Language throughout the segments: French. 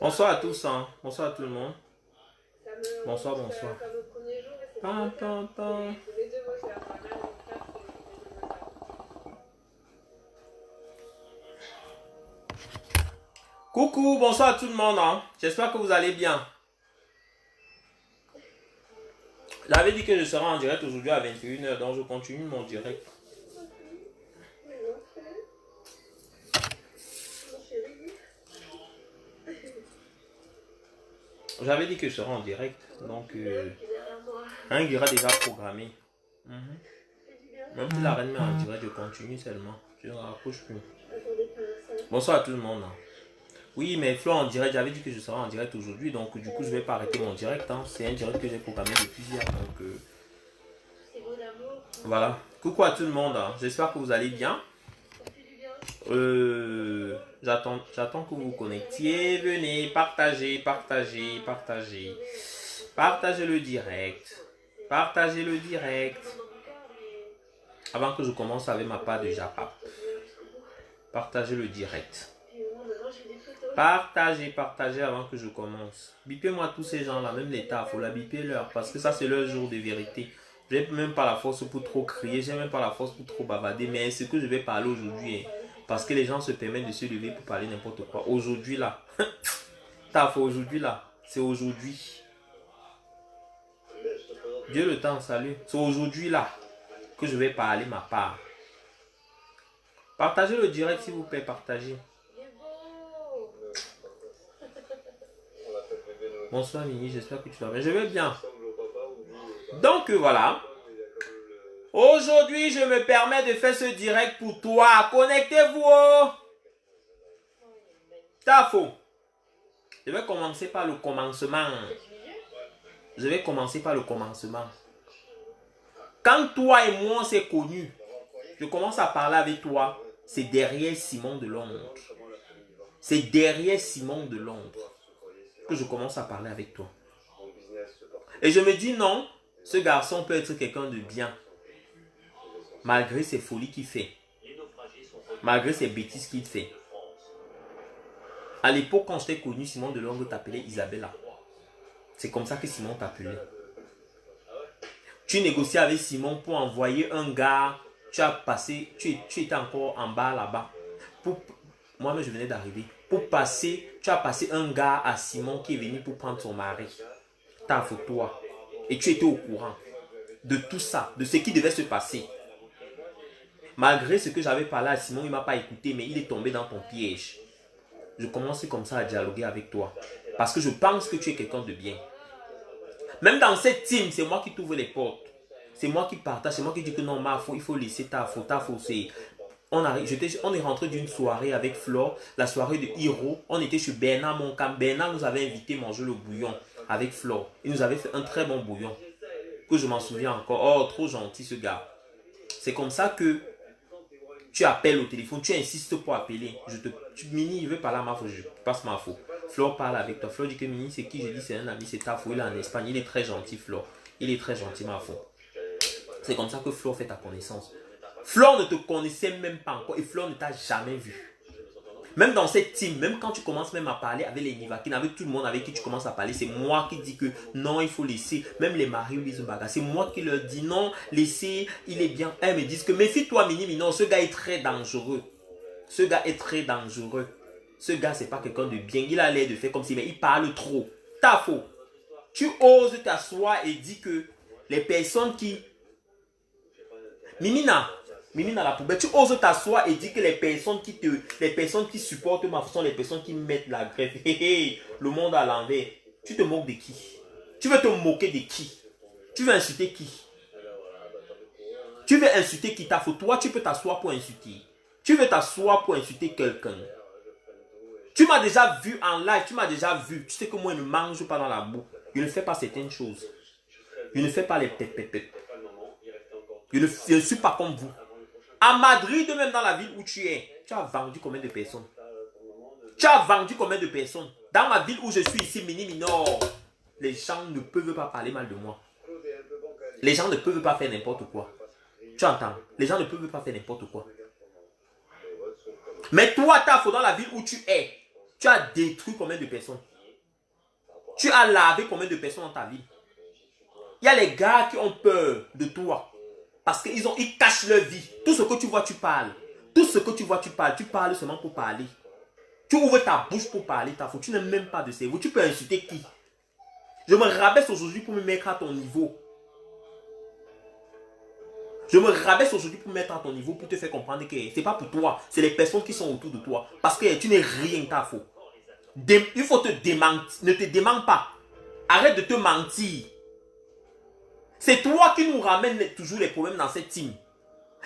Bonsoir à tous, hein. Bonsoir à tout le monde. Bonsoir, bonsoir. Pam, pam, pam. Coucou, bonsoir à tout le monde, hein. J'espère que vous allez bien. J'avais dit que je serai en direct aujourd'hui à 21h, donc je continue mon direct. J'avais dit que je serai en direct, donc un ira déjà programmé. Même si la reine met en direct, je continue seulement. Je ne raccroche plus. Bonsoir à tout le monde. Hein. Oui, mais Flo en direct, j'avais dit que je serais en direct aujourd'hui, donc du coup je vais pas arrêter mon direct. Hein. C'est un direct que j'ai programmé depuis hier, donc voilà. Coucou à tout le monde. Hein. J'espère que vous allez bien. J'attends que vous vous connectiez. Venez, partagez, partagez, partagez. Partagez le direct. Partagez le direct. Avant que je commence avec ma part de Japa. Partagez le direct. Partagez, partagez avant que je commence. Bipez-moi tous ces gens-là, même l'État, il faut la biper leur, parce que ça c'est leur jour de vérité. Je n'ai même pas la force pour trop crier, j'ai même pas la force pour trop bavarder, mais ce que je vais parler aujourd'hui, parce que les gens se permettent de se lever pour parler n'importe quoi. Aujourd'hui là, aujourd'hui là, c'est aujourd'hui. Dieu le temps, salut. C'est aujourd'hui là que je vais parler ma part. Partagez le direct s'il vous plaît, partagez. Bonsoir Mini, j'espère que tu vas bien. Je vais bien. Donc voilà. Aujourd'hui, je me permets de faire ce direct pour toi. Connectez-vous. T'as faux. Je vais commencer par le commencement. Je vais commencer par le commencement. Quand toi et moi on s'est connus, je commence à parler avec toi. C'est derrière Simon de Londres. C'est derrière Simon de Londres que je commence à parler avec toi. Et je me dis non, ce garçon peut être quelqu'un de bien. Malgré ses folies qu'il fait. Malgré ses bêtises qu'il fait. À l'époque, quand je t'ai connu, Simon de Londres t'appelait Isabella. C'est comme ça que Simon t'appelait. Tu négociais avec Simon pour envoyer un gars. Tu as passé, tu étais encore en bas là-bas. Moi-même, je venais d'arriver. Pour passer, tu as passé un gars à Simon qui est venu pour prendre son mari. Ta photo. Et tu étais au courant de tout ça, de ce qui devait se passer. Malgré ce que j'avais parlé à Simon, il ne m'a pas écouté, mais il est tombé dans ton piège. Je commence comme ça à dialoguer avec toi. Parce que je pense que tu es quelqu'un de bien. Même dans cette team, c'est moi qui t'ouvre les portes. C'est moi qui partage, c'est moi qui dis que non, il faut laisser ta faute, c'est... On est rentré d'une soirée avec Flore, la soirée de Hiro. On était chez Bernard Moncam. Bernard nous avait invité à manger le bouillon avec Flore. Il nous avait fait un très bon bouillon. Que je m'en souviens encore. Oh, trop gentil ce gars. C'est comme ça que tu appelles au téléphone, tu insistes pour appeler. Mini, il veut parler à ma faute, je passe ma faute. Flore parle avec toi. Flore dit que Mini, c'est qui? Je dis c'est un ami, c'est ta faute. Il est en Espagne. Il est très gentil, Flore. Il est très gentil, ma faute. C'est comme ça que Flore fait ta connaissance. Flore ne te connaissait même pas encore et Flore ne t'a jamais vu. Même dans cette team, même quand tu commences même à parler avec les Nivakin, avec tout le monde avec qui tu commences à parler, c'est moi qui dis que non, il faut laisser. Même les maris ou les Zumbaga, c'est moi qui leur dis non, laissez, il est bien. Elles me disent que méfie-toi, Mini, non, ce gars est très dangereux. Ce gars est très dangereux. Ce gars, c'est pas quelqu'un de bien. Il a l'air de faire comme si, mais il parle trop. T'as faux. Tu oses t'asseoir et dis que les personnes qui... Mimina la poubelle, tu oses t'asseoir et dire que les personnes qui supportent ma façon, les personnes qui mettent la greffe, le monde à l'envers. Tu te moques de qui? Tu veux te moquer de qui? Tu veux insulter qui? Tu veux insulter qui? Ta faute. Toi, tu peux t'asseoir pour insulter. Tu veux t'asseoir pour insulter quelqu'un. Tu m'as déjà vu en live, tu m'as déjà vu. Tu sais que moi, je ne mange pas dans la boue. Je ne fais pas certaines choses. Je ne fais pas les pépépépé. Je ne suis pas comme vous. À Madrid, même dans la ville où tu es, tu as vendu combien de personnes? Tu as vendu combien de personnes? Dans ma ville où je suis ici, Mini Minor, les gens ne peuvent pas parler mal de moi. Les gens ne peuvent pas faire n'importe quoi. Tu entends? Les gens ne peuvent pas faire n'importe quoi. Mais toi, dans la ville où tu es, tu as détruit combien de personnes? Tu as lavé combien de personnes dans ta vie? Il y a les gars qui ont peur de toi. Parce qu'ils cachent leur vie. Tout ce que tu vois, tu parles. Tout ce que tu vois, tu parles. Tu parles seulement pour parler. Tu ouvres ta bouche pour parler. Tu n'as même pas de cerveau. Tu peux insulter qui? Je me rabaisse aujourd'hui pour me mettre à ton niveau. Je me rabaisse aujourd'hui pour me mettre à ton niveau, pour te faire comprendre que ce n'est pas pour toi. C'est les personnes qui sont autour de toi. Parce que tu n'es rien, Tafo. Il faut te démentir. Ne te démente pas. Arrête de te mentir. C'est toi qui nous ramène toujours les problèmes dans cette team.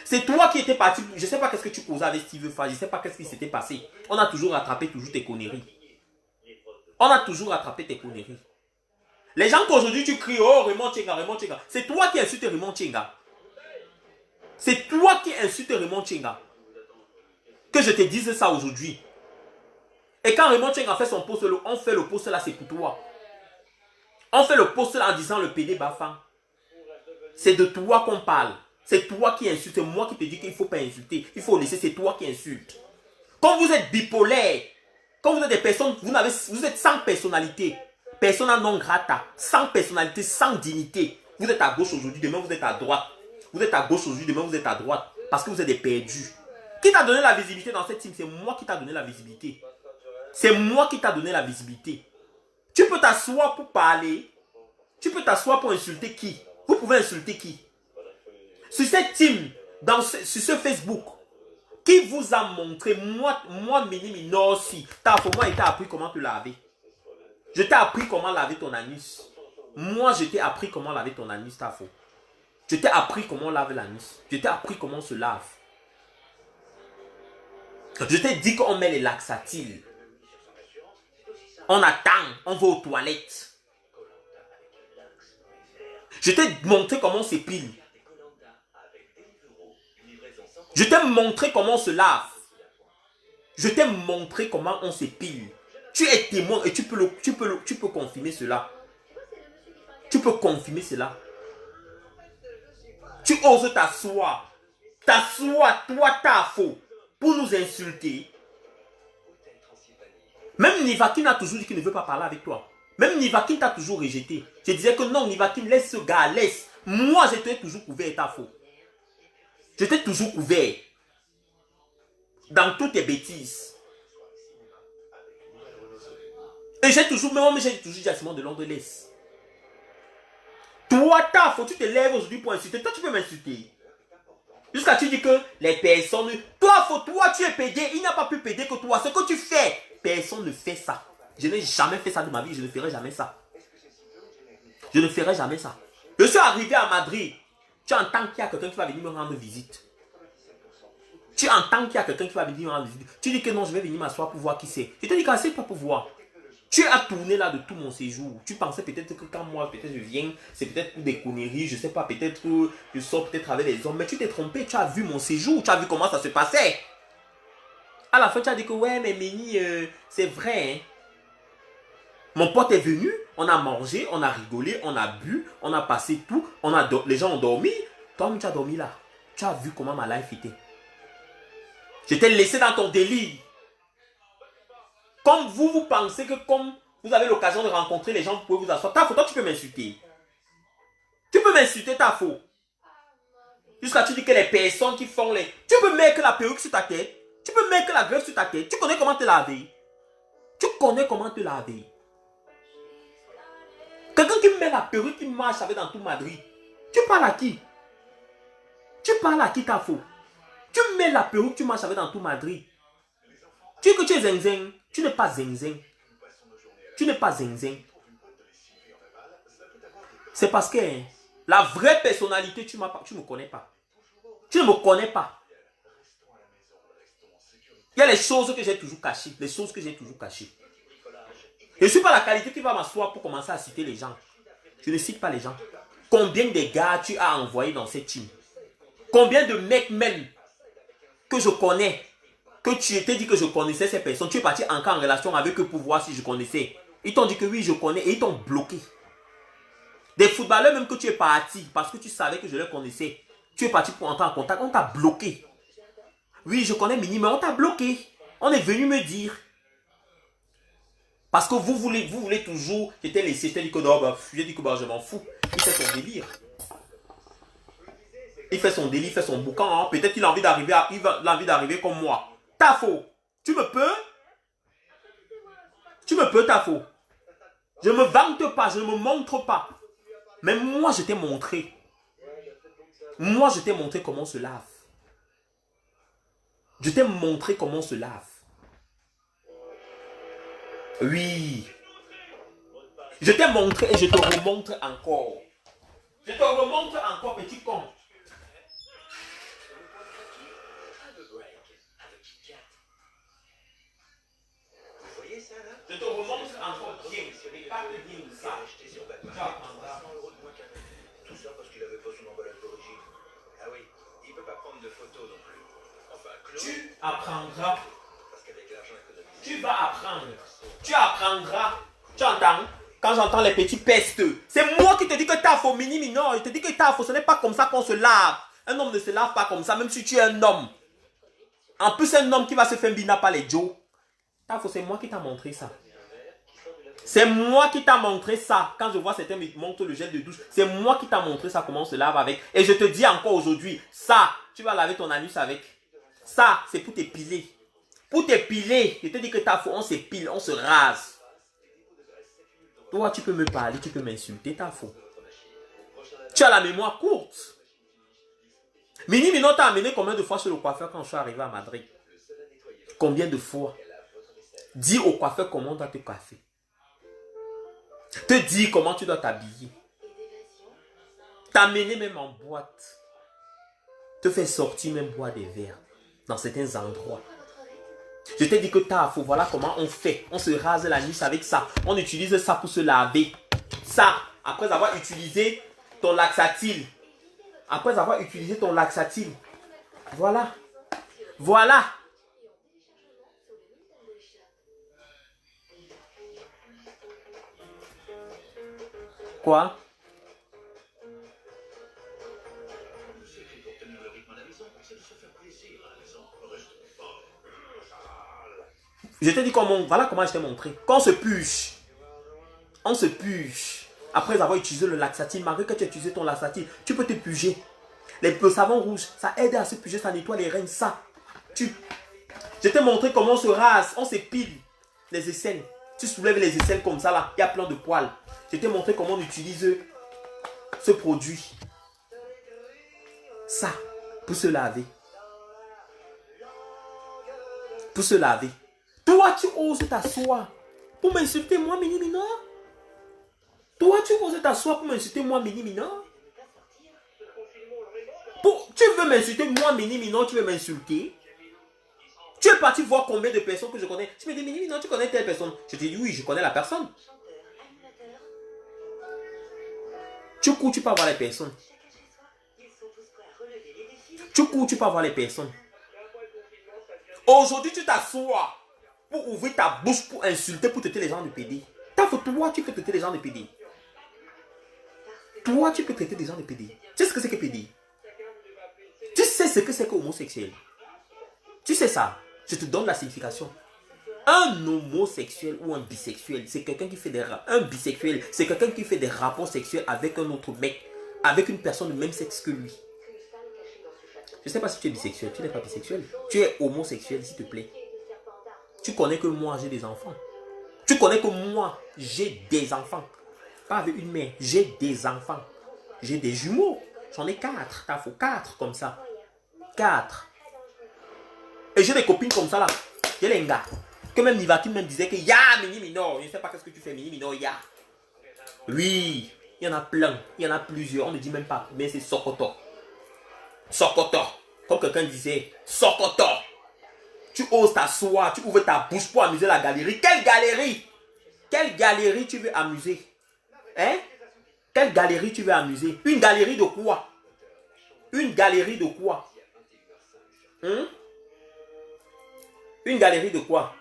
C'est toi qui étais parti. Je ne sais pas qu'est-ce que tu causais avec Steve Fa. Je ne sais pas qu'est-ce qui s'était passé. On a toujours rattrapé toujours tes conneries. On a toujours rattrapé tes conneries. Les gens qu'aujourd'hui tu cries, oh Raymond Tchenga, Raymond Tchenga. C'est toi qui insultes Raymond Tchenga. C'est toi qui insultes Raymond Tchenga. Que je te dise ça aujourd'hui. Et quand Raymond Tchenga fait son post, on fait le post là, c'est pour toi. On fait le post là en disant le PD Bafang. C'est de toi qu'on parle. C'est toi qui insultes. C'est moi qui te dis qu'il ne faut pas insulter. Il faut laisser, c'est toi qui insultes. Quand vous êtes bipolaire, quand vous êtes des personnes, vous êtes sans personnalité. Persona non grata. Sans personnalité, sans dignité. Vous êtes à gauche aujourd'hui, demain vous êtes à droite. Vous êtes à gauche aujourd'hui, demain vous êtes à droite. Parce que vous êtes des perdus. Qui t'a donné la visibilité dans cette team? C'est moi qui t'a donné la visibilité. C'est moi qui t'a donné la visibilité. Tu peux t'asseoir pour parler. Tu peux t'asseoir pour insulter qui? Vous pouvez insulter qui? Sur cette team, sur ce Facebook, qui vous a montré, moi, Minimi, non, si, moi, je t'ai appris comment te laver. Je t'ai appris comment laver ton anus. Moi, je t'ai appris comment laver ton anus, Tafo. Je t'ai appris comment laver l'anus. Je t'ai appris comment on se lave. Je t'ai dit qu'on met les laxatiles. On attend, on va aux toilettes. Je t'ai montré comment on s'épile. Je t'ai montré comment on se lave. Je t'ai montré comment on s'épile. Tu es témoin et tu peux confirmer cela. Tu peux confirmer cela. Tu oses t'asseoir. T'asseoir, toi, Tafo, pour nous insulter. Même Nivakin a toujours dit qu'il ne veut pas parler avec toi. Même Nivakin t'a toujours rejeté. Je disais que non, Nivakin, laisse ce gars, laisse. Moi, je t'ai toujours couvert, Tafo. Je t'ai toujours couvert. Dans toutes tes bêtises. Et j'ai toujours dit à Simon de Londres, laisse. Toi, Tafo, tu te lèves aujourd'hui pour insulter. Toi, tu peux m'insulter. Jusqu'à tu dis que les personnes... Toi, tu es pédé. Il n'a pas plus pédé que toi. Ce que tu fais, personne ne fait ça. Je n'ai jamais fait ça de ma vie. Je ne ferai jamais ça. Je ne ferai jamais ça. Je suis arrivé à Madrid. Tu entends qu'il y a quelqu'un qui va venir me rendre visite. Tu entends qu'il y a quelqu'un qui va venir me rendre visite. Tu dis que non, je vais venir m'asseoir pour voir qui c'est. Je te dis qu'assieds-toi pour voir. Tu as tourné là de tout mon séjour. Tu pensais peut-être que quand moi, peut-être je viens, c'est peut-être pour des conneries, je sais pas, peut-être que je sors peut-être avec les hommes. Mais tu t'es trompé, tu as vu mon séjour, tu as vu comment ça se passait. À la fin, tu as dit que ouais, mais Méni, c'est vrai. Hein? Mon pote est venu, on a mangé, on a rigolé, on a bu, on a passé tout, les gens ont dormi. Toi, tu as dormi là. Tu as vu comment ma life était. Je t'ai laissé dans ton délire. Comme vous pensez que comme vous avez l'occasion de rencontrer les gens, vous pouvez vous asseoir. Tafo, toi, tu peux m'insulter. Tu peux m'insulter, Tafo. Jusqu'à tu dis que les personnes qui font les... Tu peux mettre la perruque sur ta tête. Tu peux mettre la greffe sur ta tête. Tu connais comment te laver. Tu connais comment te laver. Quelqu'un qui met la perruque, qui marche avec dans tout Madrid. Tu parles à qui? Tu parles à qui, Tafo? Tu mets la perruque, tu marches avec dans tout Madrid. Tu dis que tu es zinzin. Tu n'es pas zinzin. Tu n'es pas zinzin. C'est parce que hein, la vraie personnalité, tu ne me connais pas. Tu ne me connais pas. Il y a les choses que j'ai toujours cachées. Les choses que j'ai toujours cachées. Je ne suis pas la qualité qui va m'asseoir pour commencer à citer les gens. Je ne cite pas les gens. Combien de gars tu as envoyé dans cette team? Combien de mecs même que je connais, que tu t'es dit que je connaissais ces personnes, tu es parti encore en relation avec eux pour voir si je connaissais. Ils t'ont dit que oui, je connais et ils t'ont bloqué. Des footballeurs même que tu es parti parce que tu savais que je les connaissais. Tu es parti pour entrer en contact, on t'a bloqué. Oui, je connais Mini, mais on t'a bloqué. On est venu me dire. Parce que vous voulez toujours, je t'ai laissé, je t'ai dit que non, bah, j'ai dit que bah, je m'en fous. Il fait son délire. Il fait son délire, il fait son boucan. Hein. Peut-être qu'il a envie d'arriver comme moi. T'as faux. Tu me peux? Tu me peux, t'as faux. Je ne me vante pas, je ne me montre pas. Mais moi, je t'ai montré. Moi, je t'ai montré comment on se lave. Je t'ai montré comment on se lave. Oui. Je t'ai montré et je te remontre encore. Je te remontre encore, petit con. Je te remontre encore bien. Et pas que bien ça. Tu apprendras. Tout ça parce qu'il n'avait pas son emballage d'origine. Ah oui, il ne peut pas prendre de photos non plus. Enfin, Claude... Tu apprendras. Parce qu'avec l'argent économisé... Tu vas apprendre. Tu apprendras. Tu entends? Quand j'entends les petits pestes, c'est moi qui te dis que t'as faux, mini minor. Je te dis que t'as faux. Ce n'est pas comme ça qu'on se lave. Un homme ne se lave pas comme ça, même si tu es un homme. En plus, un homme qui va se faire bina par les Joe. T'as faux, c'est moi qui t'a montré ça. C'est moi qui t'a montré ça. Quand je vois certains me montrent le gel de douche, c'est moi qui t'a montré ça, comment on se lave avec. Et je te dis encore aujourd'hui, ça, tu vas laver ton anus avec. Ça, c'est pour t'épiler. Pour t'épiler, je te dis que t'as faux, on s'épile, on se rase. Toi, tu peux me parler, tu peux m'insulter, t'as faux. Tu as la mémoire courte. Mini Mino t'a amené combien de fois chez le coiffeur quand je suis arrivé à Madrid? Combien de fois? Dis au coiffeur comment on doit te coiffer. Te dire comment tu dois t'habiller. T'amener même en boîte. Te faire sortir même boire des verres. Dans certains endroits. Je t'ai dit que t'as faux. Voilà comment on fait. On se rase la nuit avec ça. On utilise ça pour se laver. Ça, après avoir utilisé ton laxative. Après avoir utilisé ton laxative. Voilà. Voilà. Quoi? Je t'ai dit comment, voilà comment je t'ai montré. Quand on se puche, on se puche. Après avoir utilisé le laxative, malgré que tu as utilisé ton laxative, tu peux te puger. Le savon rouge, ça aide à se puger, ça nettoie les reins, ça. Je t'ai montré comment on se rase, on s'épile les aisselles. Tu soulèves les aisselles comme ça là, il y a plein de poils. Je t'ai montré comment on utilise ce produit. Ça, pour se laver. Pour se laver. Toi, tu oses t'asseoir pour m'insulter moi, Mini Minor? Toi, tu oses t'asseoir pour m'insulter moi, Mini Minor? Tu veux m'insulter moi, Mini Minor, tu veux m'insulter? Tu es parti voir combien de personnes que je connais. Tu me dis, Mini Minor, tu connais telle personne? Je te dis, oui, je connais la personne. Tu cours, tu peux voir les personnes. Tu cours, tu peux voir les personnes. Aujourd'hui, tu t'assois pour ouvrir ta bouche, pour insulter, pour traiter les gens de PD. Toi, tu peux traiter les gens de PD. Toi, tu peux traiter des gens de PD. Tu sais ce que c'est que PD? Tu sais ce que c'est que homosexuel? Tu sais ça? Je te donne la signification. Un homosexuel ou un bisexuel, c'est quelqu'un qui fait un bisexuel, c'est quelqu'un qui fait des rapports sexuels avec un autre mec, avec une personne du même sexe que lui. Je ne sais pas si tu es bisexuel, tu n'es pas bisexuel. Tu es homosexuel, s'il te plaît. Tu connais que moi, j'ai des enfants. Tu connais que moi, j'ai des enfants. Pas avec une mère, j'ai des enfants. J'ai des jumeaux. J'en ai 4. T'as faux 4 comme ça. 4. Et j'ai des copines comme ça là. J'ai les gars. Que même Nivakin même disait que ya Mini Minor. Je ne sais pas qu'est-ce que tu fais Mini Minor ya. Oui. Il y en a plein. Il y en a plusieurs. On ne dit même pas. Mais c'est Sokoto. Sokoto. Comme quelqu'un disait. Sokoto. Tu oses t'asseoir. Tu ouvres ta bouche pour amuser la galerie. Quelle galerie? Quelle galerie tu veux amuser? Hein? Quelle galerie tu veux amuser? Une galerie de quoi? Une galerie de quoi? Hein? Une galerie de quoi?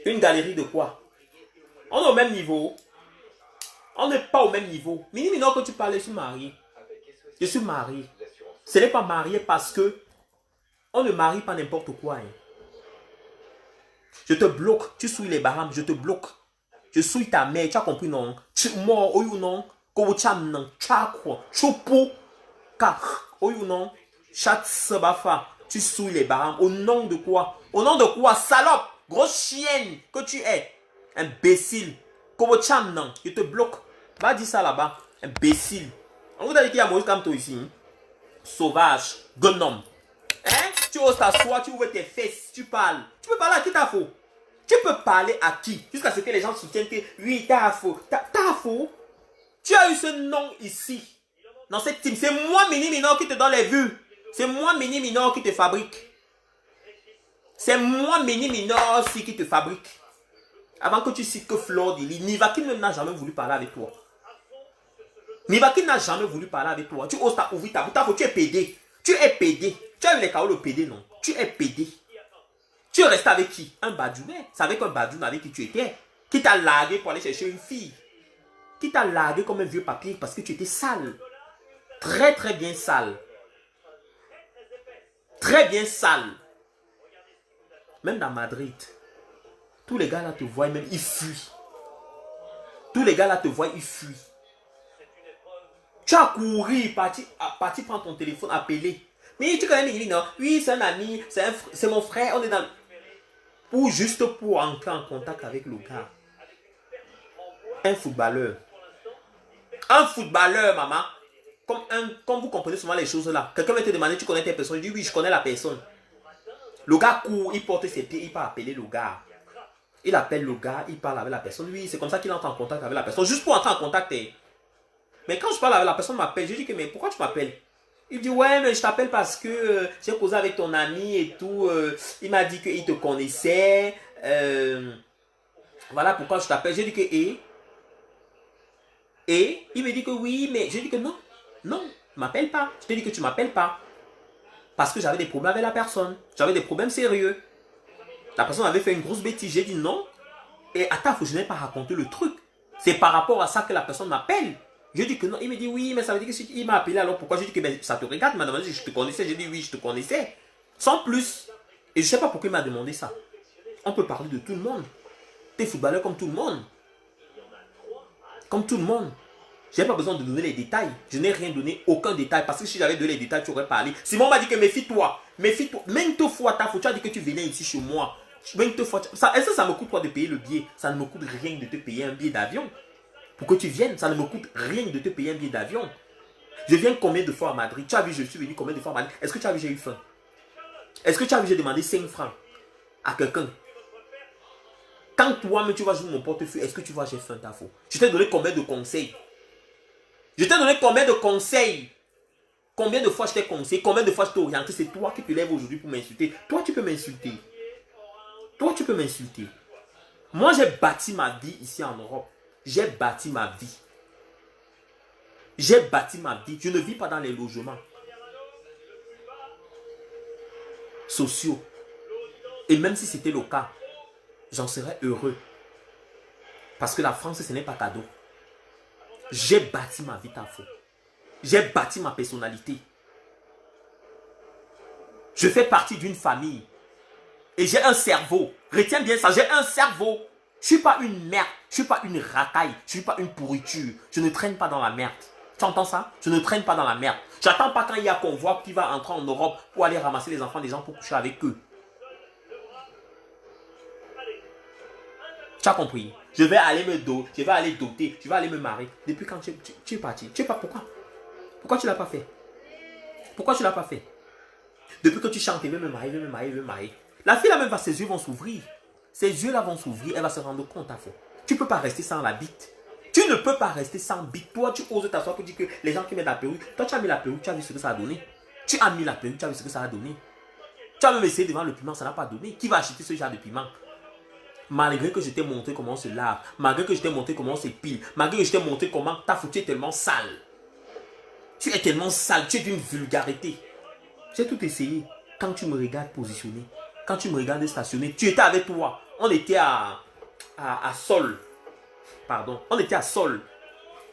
Une galerie de quoi? On est au même niveau. On n'est pas au même niveau. Mini Minor, quand tu parles, je suis marié. Je suis marié. Ce n'est pas marié parce que on ne marie pas n'importe quoi. Hein. Je te bloque. Tu souilles les barams, je te bloque. Je souille ta mère, tu as compris non? Tu mors, ou non? Kobo cham non, chakwa, chopo, kak, ou non? Chat sebafa, tu souilles les barams. Au nom de quoi? Au nom de quoi? Salope, grosse chienne que tu es. Imbécile. Kobo cham non, je te bloque. Va dire ça là-bas. Imbécile. On vous a dit qu'il y a Maurice Kamto ici. Hein? Sauvage, gnome. Hein? Tu oses t'asseoir, tu ouvres tes fesses, tu parles. Tu peux parler à qui t'as faux? Tu peux parler à qui? Jusqu'à ce que les gens soutiennent que oui, t'as faux. T'as faux? Tu as eu ce nom ici. Dans cette team. C'est moi, Mini Minor, qui te donne les vues. C'est moi, Mini Minor, qui te fabrique. C'est moi, Mini Minor, aussi, qui te fabrique. Avant que tu cites que Flore Dili, Nivakin n'a jamais voulu parler avec toi. Nivakin n'a jamais voulu parler avec toi. Tu oses ouvrir ta bouche. Tu es pédé. Tu es pédé. Tu as eu les chaos de pédé, non? Tu es pédé. Tu es resté avec qui? Un badounet. C'est avec un badounet avec qui tu étais. Qui t'a largué pour aller chercher une fille. Qui t'a largué comme un vieux papier parce que tu étais sale. Très très bien sale. Très bien sale. Même dans Madrid. Tous les gars là te voient même, ils fuient. Tous les gars là te voient, ils fuient. Tu as couru, parti prendre ton téléphone, appeler. Mais tu connais Miguel, non? Oui, c'est un ami, c'est mon frère, on est dans... Ou juste pour entrer en contact avec le gars. Un footballeur. Un footballeur, maman. Comme vous comprenez souvent les choses là. Quelqu'un va te demander, tu connais telle personne? Je dis oui, je connais la personne. Le gars court, il porte ses pieds, il part appeler le gars. Il appelle le gars, il parle avec la personne. Oui, c'est comme ça qu'il entre en contact avec la personne. Juste pour entrer en contact. Mais quand je parle avec la personne, m'appelle. Je dis que mais pourquoi tu m'appelles? Il dit ouais, mais je t'appelle parce que j'ai causé avec ton ami et tout. Il m'a dit qu'il te connaissait. Voilà pourquoi je t'appelle. J'ai dit que et il me dit que oui, mais j'ai dit que non. Non, m'appelle pas. Je t'ai dit que tu m'appelles pas. Parce que j'avais des problèmes avec la personne. J'avais des problèmes sérieux. La personne avait fait une grosse bêtise. J'ai dit non. Et attends, je n'ai pas raconté le truc. C'est par rapport à ça que la personne m'appelle. Je dis que non. Il me dit oui, mais ça veut dire que si il m'a appelé, alors pourquoi? Je dis que ben, ça te regarde. Il m'a demandé si je te connaissais. J'ai dit oui, je te connaissais. Sans plus. Et je ne sais pas pourquoi il m'a demandé ça. On peut parler de tout le monde. Tu es footballeur comme tout le monde. Comme tout le monde. Je n'ai pas besoin de donner les détails. Je n'ai rien donné, aucun détail. Parce que si j'avais donné les détails, tu aurais parlé. Simon m'a dit que méfie-toi. Méfie-toi. Maintes fois, tu as dit que tu venais ici chez moi. Maintes fois. Est-ce que ça me coûte quoi de payer le billet? Ça ne me coûte rien de te payer un billet d'avion. Pour que tu viennes, ça ne me coûte rien de te payer un billet d'avion. Je viens combien de fois à Madrid? Tu as vu, je suis venu combien de fois à Madrid? Est-ce que tu as vu, j'ai eu faim? Est-ce que tu as vu, j'ai demandé 5 francs à quelqu'un? Quand toi-même tu vas jouer mon portefeuille, est-ce que tu vois, j'ai faim, ta faute? Je t'ai donné combien de conseils? Je t'ai donné combien de conseils? Combien de fois je t'ai conseillé? Combien de fois je t'ai orienté? C'est toi qui te lèves aujourd'hui pour m'insulter. Toi, tu peux m'insulter. Toi, tu peux m'insulter. Moi, j'ai bâti ma vie ici en Europe. J'ai bâti ma vie. J'ai bâti ma vie. Je ne vis pas dans les logements sociaux. Et même si c'était le cas, j'en serais heureux. Parce que la France, ce n'est pas cadeau. J'ai bâti ma vie, ta faute. J'ai bâti ma personnalité. Je fais partie d'une famille. Et j'ai un cerveau. Retiens bien ça, j'ai un cerveau. Je ne suis pas une merde. Je ne suis pas une racaille. Je ne suis pas une pourriture. Je ne traîne pas dans la merde. Tu entends ça? Je ne traîne pas dans la merde. J'attends pas quand il y a un convoi qui va entrer en Europe pour aller ramasser les enfants des gens pour coucher avec eux. Tu as compris? Je vais aller je vais aller doter, je vais aller me marier. Depuis quand tu es parti? Tu sais pas pourquoi? Pourquoi tu ne l'as pas fait? Pourquoi tu ne l'as pas fait? Depuis que tu chantes, je vais me marier, je vais me marier, je vais me marier. La fille là même, ses yeux vont s'ouvrir. Ses yeux là vont s'ouvrir, elle va se rendre compte à fond. Tu ne peux pas rester sans la bite. Tu ne peux pas rester sans bite. Toi, tu oses t'asseoir pour dire que les gens qui mettent la perruque, toi tu as mis la perruque, tu as vu ce que ça a donné. Tu as mis la perruque, tu as vu ce que ça a donné. Tu as même essayé de vendre le piment, ça n'a pas donné. Qui va acheter ce genre de piment? Malgré que je t'ai montré comment on se lave, malgré que je t'ai montré comment on s'épile, malgré que je t'ai montré comment ta faute, tu es tellement sale. Tu es tellement sale, tu es d'une vulgarité. J'ai tout essayé. Quand tu me regardes positionner, quand tu me regardes stationner, tu étais avec toi. On était à Sol. Pardon, on était à Sol.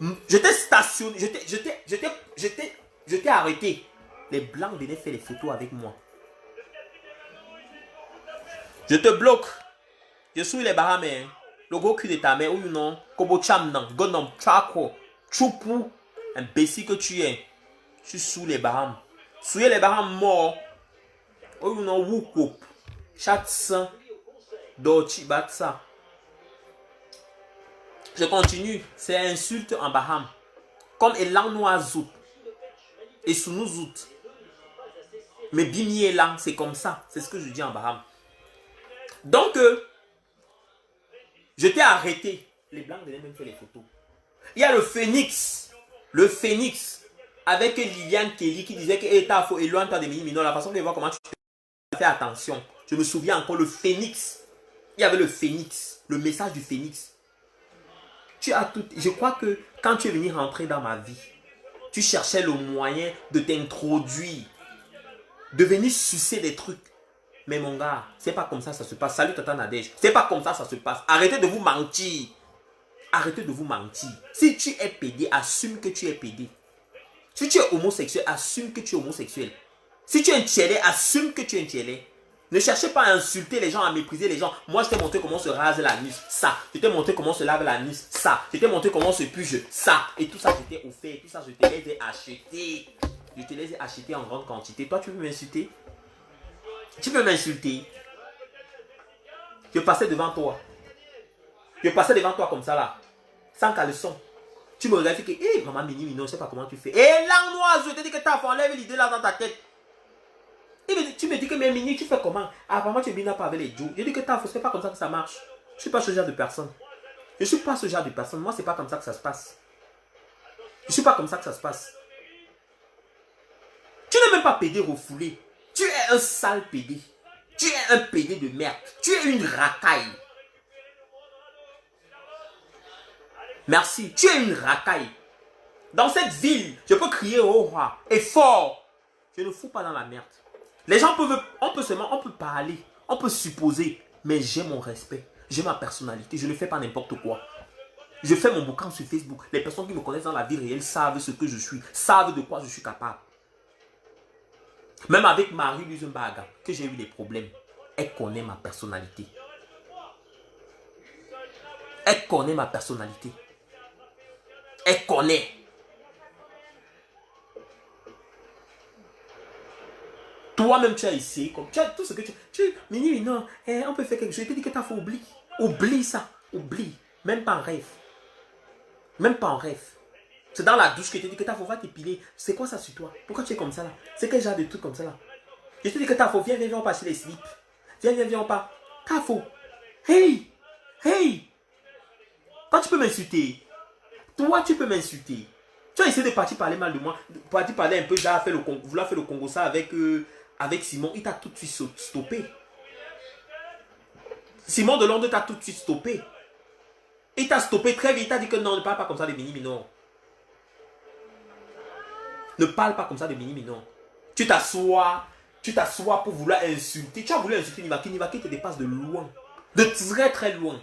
Je t'ai stationné, je t'ai arrêté. Les blancs venaient faire les photos avec moi. Je te bloque. Je souille les Bahamas. Hein. Le gros cul de ta mère, ou non. Kobo cham nan. Gonom chako. Choupou. Imbécile que tu es. Tu sous les Bahamas. Souiller les Bahamas morts. Ou non, wukop. Chatsan. Dochi batsa. Je continue. C'est insulte en Bahamas. Comme elan noisout. Et sous nous zout. Mais bimi elan, c'est comme ça. C'est ce que je dis en Bahamas. Donc, je t'ai arrêté. Les blancs venaient même faire les photos. Il y a le Phoenix. Le Phoenix. Avec Liliane Kelly qui disait que t'as faut éloigner-toi de Minimino. La façon de voir comment tu fais attention. Je me souviens encore le Phoenix. Il y avait le Phoenix. Le message du Phoenix. Tu as tout. Je crois que quand tu es venu rentrer dans ma vie, tu cherchais le moyen de t'introduire. De venir sucer des trucs. Mais mon gars, c'est pas comme ça ça se passe. Salut Tata Nadège. C'est pas comme ça ça se passe. Arrêtez de vous mentir. Arrêtez de vous mentir. Si tu es pédé, assume que tu es pédé. Si tu es homosexuel, assume que tu es homosexuel. Si tu es un tielé, assume que tu es un tielé. Ne cherchez pas à insulter les gens, à mépriser les gens. Moi, je t'ai montré comment se rase la nuque. Ça. Je t'ai montré comment se lave la nuque. Ça. Je t'ai montré comment se puge. Ça. Et tout ça, je t'ai offert. Tout ça, je te les ai achetés. Je te les ai achetés en grande quantité. Toi, tu peux m'insulter? Tu peux m'insulter. Je passais devant toi. Je passais devant toi comme ça là. Sans caleçon. Tu me regardes et tu dis, hé, maman Mini Mino, je ne sais pas comment tu fais. Hé, l'angnoise, je te dis que tu as fait, enlève l'idée là dans ta tête. Et tu me dis que, mais Mini, tu fais comment? Ah, vraiment, tu es bien pas avec les Joe. Je dis que tu as fait, c'est pas comme ça que ça marche. Je ne suis pas ce genre de personne. Je ne suis pas ce genre de personne. Moi, c'est pas comme ça que ça se passe. Je ne suis pas comme ça que ça se passe. Tu n'es même pas pédé refoulé. Tu es un sale pédé. Tu es un pédé de merde. Tu es une racaille. Merci. Tu es une racaille. Dans cette ville, je peux crier au roi et fort. Je ne fous pas dans la merde. Les gens peuvent, on peut parler, on peut supposer, mais j'ai mon respect, j'ai ma personnalité. Je ne fais pas n'importe quoi. Je fais mon bouquin sur Facebook. Les personnes qui me connaissent dans la vie réelle savent ce que je suis, savent de quoi je suis capable. Même avec Marie-Louise Mbaga, que j'ai eu des problèmes, elle connaît ma personnalité. Elle connaît ma personnalité. Elle connaît. Toi-même, tu as essayé. Comme, tu as tout ce que tu Mini, non, on peut faire quelque chose. Je te dis que tu as fait oublier. Oublie ça. Oublie. Même pas en rêve. Même pas en rêve. C'est dans la douche que je te dis que tu as fait. Va t'épiler. C'est quoi ça sur toi? Pourquoi tu es comme ça là? C'est quel genre de truc comme ça là? Je te dis que tu as fait. Viens, on passe les slips. Viens, on part. Tu as fait. Hey! Hey! Toi, tu peux m'insulter. Toi, tu peux m'insulter. Tu as essayé de partir parler mal de moi. Partir parler un peu, genre, vouloir faire le Congo ça avec Simon. Il t'a tout de suite stoppé. Simon de Londres t'a tout de suite stoppé. Il t'a stoppé très vite. Il t'a dit que non, ne parle pas comme ça de Mini Mino. Ne parle pas comme ça de Mini Mino. Tu t'assois pour vouloir insulter. Tu as voulu insulter Nivaki. Nivaki te dépasse de loin. De très très loin.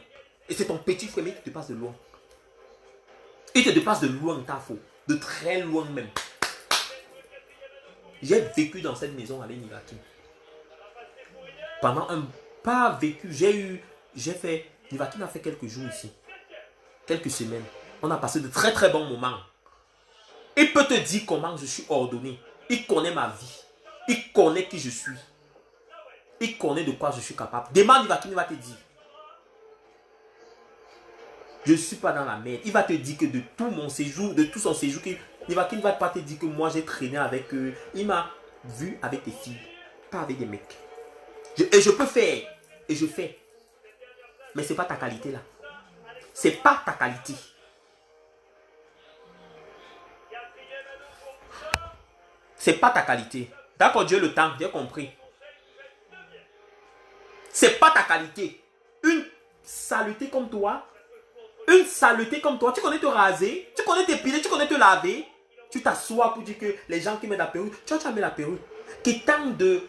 Et c'est ton petit frère qui te dépasse de loin. Il te dépasse de loin, t'as faux. De très loin même. J'ai vécu dans cette maison avec Nivaki. Pendant un... Pas vécu, Nivaki m'a fait quelques jours ici. Quelques semaines. On a passé de très très bons moments. Il peut te dire comment je suis ordonné. Il connaît ma vie. Il connaît qui je suis. Il connaît de quoi je suis capable. Demande Nivaki, il va te dire. Je ne suis pas dans la merde. Il va te dire que de tout mon séjour, de tout son séjour, Nivaki ne va pas te dire que moi j'ai traîné avec eux. Il m'a vu avec des filles, pas avec des mecs. Et je peux faire. Et je fais. Mais ce n'est pas ta qualité là. Ce n'est pas ta qualité. Ce n'est pas ta qualité. D'accord, Dieu le temps, j'ai compris. Ce n'est pas ta qualité. Une saleté comme toi. Une saleté comme toi, tu connais te raser, tu connais t'épiler, tu connais te laver. Tu t'assois pour dire que les gens qui mettent la perruque, tu as mis la perruque. Qui tentent de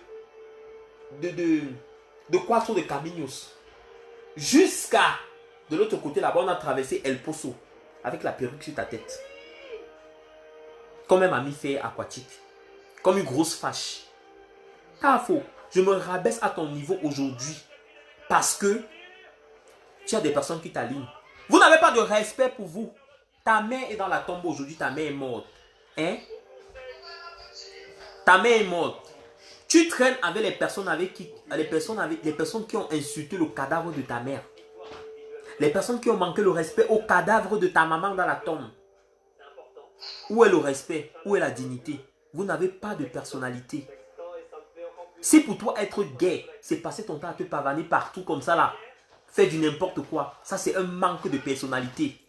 Quattro de Caminos. Jusqu'à de l'autre côté là-bas, on a traversé El Pozo avec la perruque sur ta tête. Comme un mammifère aquatique. Comme une grosse fâche. T'as faux. Je me rabaisse à ton niveau aujourd'hui. Parce que Tu as des personnes qui t'alignent. Vous n'avez pas de respect pour vous. Ta mère est dans la tombe aujourd'hui, ta mère est morte. Hein? Ta mère est morte. Tu traînes avec les personnes les personnes qui ont insulté le cadavre de ta mère. Les personnes qui ont manqué le respect au cadavre de ta maman dans la tombe. Où est le respect? Où est la dignité? Vous n'avez pas de personnalité. Si pour toi être gay, c'est passer ton temps à te pavaner partout comme ça là, faire du n'importe quoi, ça c'est un manque de personnalité.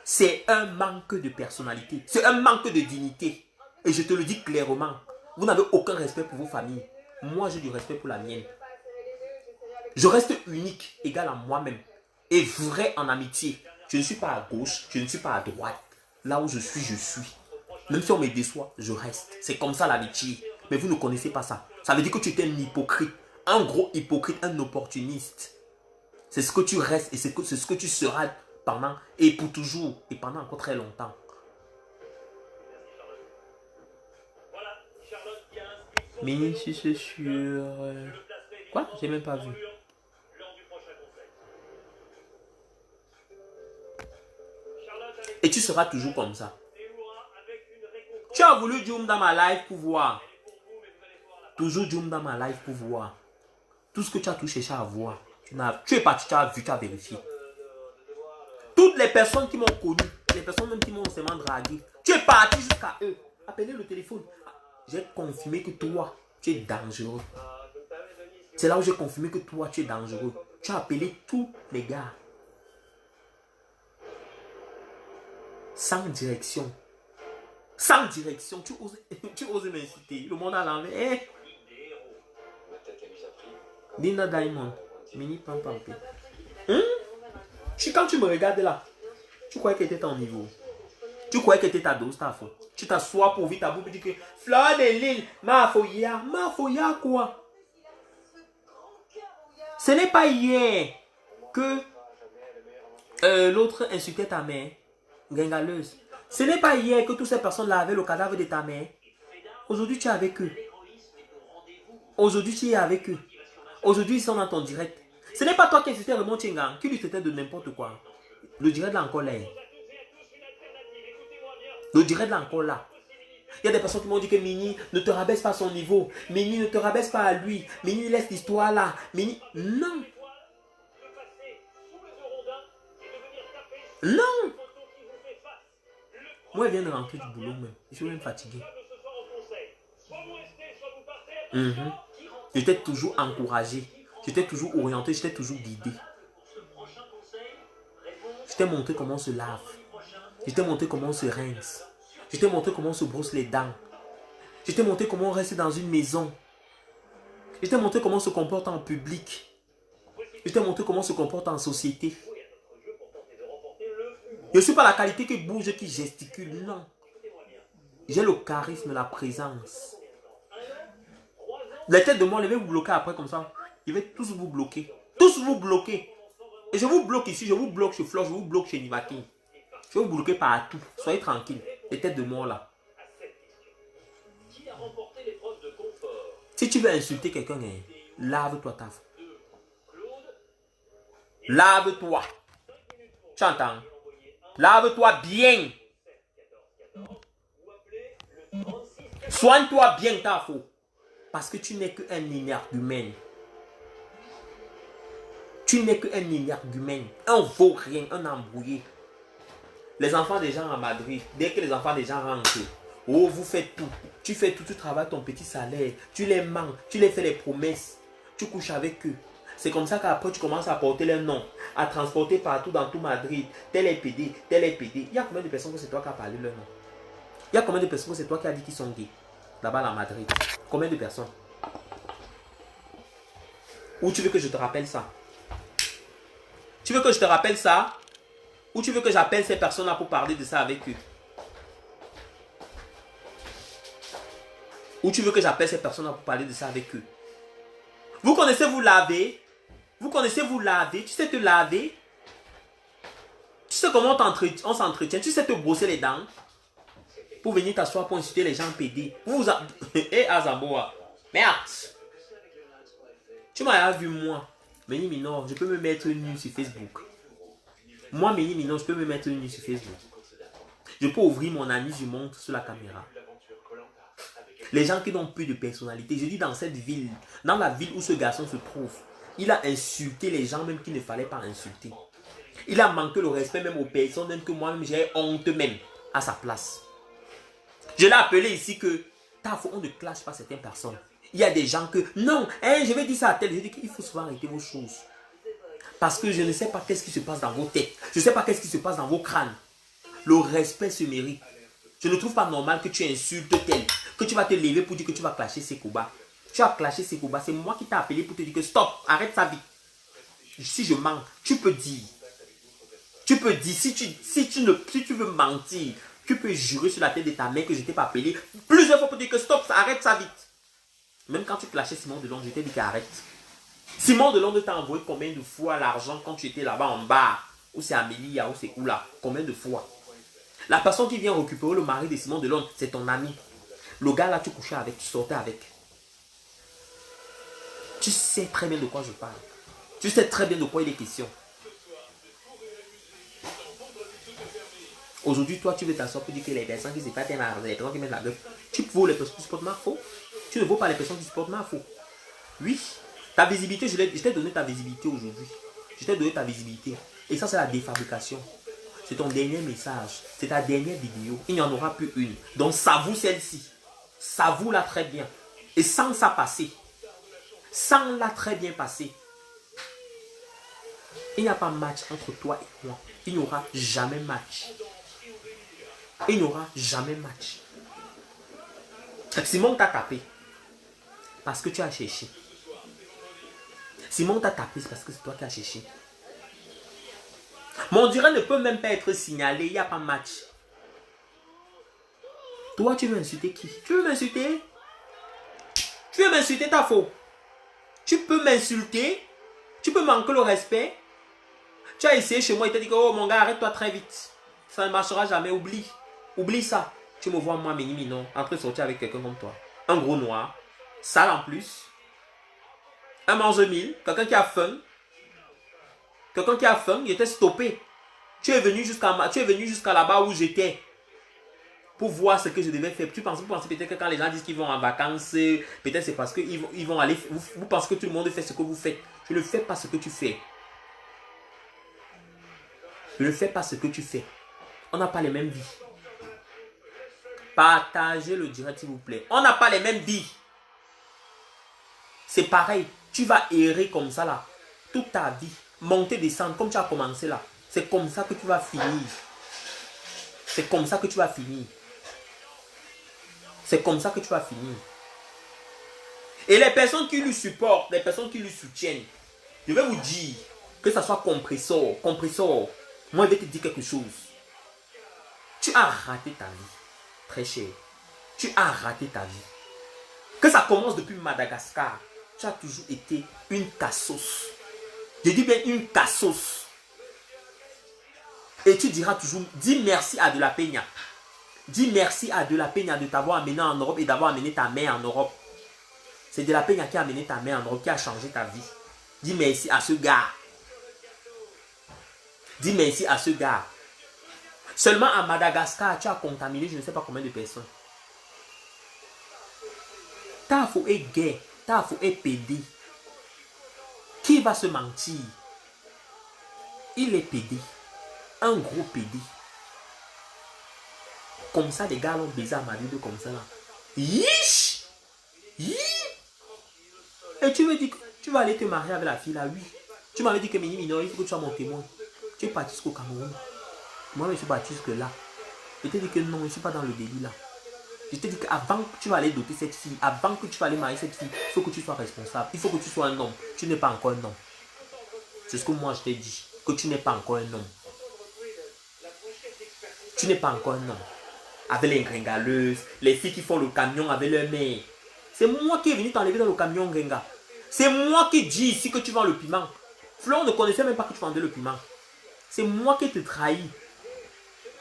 C'est un manque de personnalité. C'est un manque de dignité. Et je te le dis clairement, vous n'avez aucun respect pour vos familles. Moi j'ai du respect pour la mienne. Je reste unique, égal à moi-même. Et vrai en amitié. Je ne suis pas à gauche, je ne suis pas à droite. Là où je suis, je suis. Même si on me déçoit, je reste. C'est comme ça l'amitié. Mais vous ne connaissez pas ça. Ça veut dire que tu es un hypocrite. Un gros hypocrite, un opportuniste. C'est ce que tu restes et c'est ce que tu seras pendant et pour toujours. Et pendant encore très longtemps. Mais si c'est sûr... Quoi? J'ai même pas vu. Et tu seras toujours comme ça. Tu as voulu Joom dans ma live pour voir. Toujours Joom dans ma live pour voir. Tout ce que tu as tout cherché à voir. Tu es parti, tu as vu, tu as vérifié. Toutes les personnes qui m'ont connu, les personnes même qui m'ont seulement dragué, tu es parti jusqu'à eux. Appelez le téléphone. J'ai confirmé que toi, tu es dangereux. C'est là où j'ai confirmé que toi, tu es dangereux. Tu as appelé tous les gars. Sans direction. Sans direction. Tu oses m'inciter. Le monde à l'envers. Dina Diamond. Mini Pam Pam. Quand tu me regardes là, tu croyais que c'était ton niveau. Tu croyais que c'était ta dose, ta faute. Tu t'assois pour vite ta bouche et tu dis que Fleur de Lille, ma foya quoi? Ce n'est pas hier que l'autre insultait ta mère, gringaleuse. Ce n'est pas hier que toutes ces personnes-là avaient le cadavre de ta mère. Aujourd'hui, tu es avec eux. Aujourd'hui, tu es avec eux. Aujourd'hui, ils sont dans ton direct. Ce n'est pas toi qui insultais Raymond Tchenga, qui lui traitait de n'importe quoi. Le direct là encore là. Le direct là encore là. Il y a des personnes qui m'ont dit que Mini ne te rabaisse pas à son niveau. Mini ne te rabaisse pas à lui. Mini laisse l'histoire là. Mini... Non. Non. Moi, je viens de rentrer du boulot même. Je suis même fatigué. J'étais toujours encouragé. J'étais toujours orienté. J'étais toujours guidé. Je t'ai montré comment on se lave. Je t'ai montré comment on se rince. Je t'ai montré comment on se brosse les dents. Je t'ai montré comment on reste dans une maison. Je t'ai montré comment on se comporte en public. Je t'ai montré comment on se comporte en société. Je ne suis pas la qualité qui bouge, qui gesticule, non. J'ai le charisme, la présence. Les têtes de moi, je vais vous bloquer après comme ça. Je vais tous vous bloquer. Tous vous bloquer. Et je vous bloque ici, je vous bloque chez Flore, je vous bloque chez Nivakin. Je vais vous bloquer partout. Soyez tranquille. Les têtes de moi là. Si tu veux insulter quelqu'un, lave-toi ta faute. Lave-toi. Tu entends? Lave-toi bien. Soigne-toi bien ta faute. Parce que tu n'es qu'un énergumène. Tu n'es qu'un énergumène. Un vaurien, un embrouillé. Les enfants des gens à Madrid, dès que les enfants des gens rentrent, oh, vous faites tout. Tu fais tout, tu travailles ton petit salaire. Tu les manques, tu les fais les promesses. Tu couches avec eux. C'est comme ça qu'après tu commences à porter leur nom, à transporter partout dans tout Madrid. Tel est PD, tel est PD. Il y a combien de personnes que c'est toi qui as parlé leur nom? Il y a combien de personnes que c'est toi qui as dit qu'ils sont gays? Là-bas à Madrid. Combien de personnes? Ou tu veux que je te rappelle ça? Tu veux que je te rappelle ça? Ou tu veux que j'appelle ces personnes-là pour parler de ça avec eux? Ou tu veux que j'appelle ces personnes-là pour parler de ça avec eux? Vous connaissez vous laver? Vous connaissez vous laver? Tu sais te laver? Tu sais comment on s'entretient? Tu sais te brosser les dents? Pour venir t'asseoir pour insulter les gens PD. Hé Azamboa. Merde! Tu m'as vu moi. Méni Minor, je peux me mettre nu sur Facebook. Moi, Méni Minor, je peux me mettre nu sur Facebook. Je peux ouvrir mon ami, je montre sur la caméra. Les gens qui n'ont plus de personnalité, je dis dans cette ville, dans la ville où ce garçon se trouve, il a insulté les gens même qu'il ne fallait pas insulter. Il a manqué le respect même aux personnes, même que moi-même j'ai honte même à sa place. Je l'ai appelé ici que, on ne clash pas certaines personnes. Il y a des gens que, non, hein, je vais dire ça à tel, je dis qu'il faut souvent arrêter vos choses. Parce que je ne sais pas qu'est-ce qui se passe dans vos têtes. Je ne sais pas qu'est-ce qui se passe dans vos crânes. Le respect se mérite. Je ne trouve pas normal que tu insultes tel, que tu vas te lever pour dire que tu vas clasher Sekouba. Tu as clashé Sekouba, c'est moi qui t'ai appelé pour te dire que stop, arrête ça vite. Si je mens, tu peux dire. Tu peux dire, si tu veux mentir, tu peux jurer sur la tête de ta mère que je ne t'ai pas appelé plusieurs fois pour dire que stop, arrête ça vite. Même quand tu clashais Simon Delonde, je t'ai dit qu'arrête. Simon Delonde t'a envoyé combien de fois l'argent quand tu étais là-bas en bas? Ou c'est Amélie, ou c'est où là? Combien de fois? La personne qui vient récupérer le mari de Simon Delonde, c'est ton ami. Le gars là, tu couchais avec, tu sortais avec. Tu sais très bien de quoi je parle. Tu sais très bien de quoi il est question. Aujourd'hui, toi, tu veux t'asseoir pour dire que les personnes qui se battent, les personnes qui mettent la gueule, tu vaux les personnes qui supportent ma faute. Tu ne vaux pas les personnes qui supportent ma faute. Oui, ta visibilité, je t'ai donné ta visibilité aujourd'hui. Je t'ai donné ta visibilité. Et ça, c'est la défabrication. C'est ton dernier message. C'est ta dernière vidéo. Il n'y en aura plus une. Donc, savoure celle-ci. Savoure-la très bien. Et sans ça passer. Sans la très bien passer. Il n'y a pas match entre toi et moi. Il n'y aura jamais match. Il n'y aura jamais match. Simon t'a tapé. Parce que tu as cherché. Simon t'a tapé parce que c'est toi qui as cherché. Mon durée ne peut même pas être signalé. Il n'y a pas match. Toi, tu veux insulter qui? Tu veux m'insulter? Tu veux m'insulter, ta faute. Tu peux m'insulter. Tu peux manquer le respect. Tu as essayé chez moi, il t'a dit que oh mon gars, arrête-toi très vite. Ça ne marchera jamais, oublie. Oublie ça. Tu me vois, moi, Méni Minon, en train de sortir avec quelqu'un comme toi. Un gros noir, sale en plus. Un mange-mille, quelqu'un qui a faim. Quelqu'un qui a faim, il était stoppé. Tu es venu jusqu'à là-bas où j'étais. Pour voir ce que je devais faire. Tu penses peut-être que quand les gens disent qu'ils vont en vacances, peut-être c'est parce qu'ils vont aller. Vous pensez que tout le monde fait ce que vous faites. Je ne fais pas ce que tu fais. Je ne fais pas ce que tu fais. On n'a pas les mêmes vies. Partagez le direct s'il vous plaît. On n'a pas les mêmes vies. C'est pareil. Tu vas errer comme ça là. Toute ta vie. Monter, descendre comme tu as commencé là. C'est comme ça que tu vas finir. C'est comme ça que tu vas finir. C'est comme ça que tu vas finir. Et les personnes qui lui supportent, les personnes qui lui soutiennent, je vais vous dire, que ça soit compresseur, moi je vais te dire quelque chose. Tu as raté ta vie, très cher. Tu as raté ta vie. Que ça commence depuis Madagascar, tu as toujours été une cassos. Je dis bien une cassos. Et tu diras toujours, dis merci à De La Peña. Dis merci à De La Peña de t'avoir amené en Europe et d'avoir amené ta mère en Europe. C'est De La Peña qui a amené ta mère en Europe, qui a changé ta vie. Dis merci à ce gars. Dis merci à ce gars. Seulement à Madagascar, tu as contaminé je ne sais pas combien de personnes. Tafo est gay, Tafo est pédé. Qui va se mentir? Il est pédé. Un gros pédé. Comme ça, les gars l'ont baisé à Madrid comme ça là. Yish! Yish! Et tu me dis que tu vas aller te marier avec la fille là, oui. Tu m'avais dit que Méni Minor, il faut que tu sois mon témoin. Tu es parti jusqu'au Cameroun. Moi, je suis parti jusque là. Je t'ai dit que non, je ne suis pas dans le délit là. Je t'ai dit qu'avant que tu vas aller doter cette fille, avant que tu vas aller marier cette fille, il faut que tu sois responsable. Il faut que tu sois un homme. Tu n'es pas encore un homme. C'est ce que moi je t'ai dit. Que tu n'es pas encore un homme. Tu n'es pas encore un homme. Avec les gringaleuses, les filles qui font le camion avec leur mère. C'est moi qui est venu t'enlever dans le camion, gringa. C'est moi qui dis ici que tu vends le piment. Florent ne connaissait même pas que tu vendais le piment. C'est moi qui te trahis.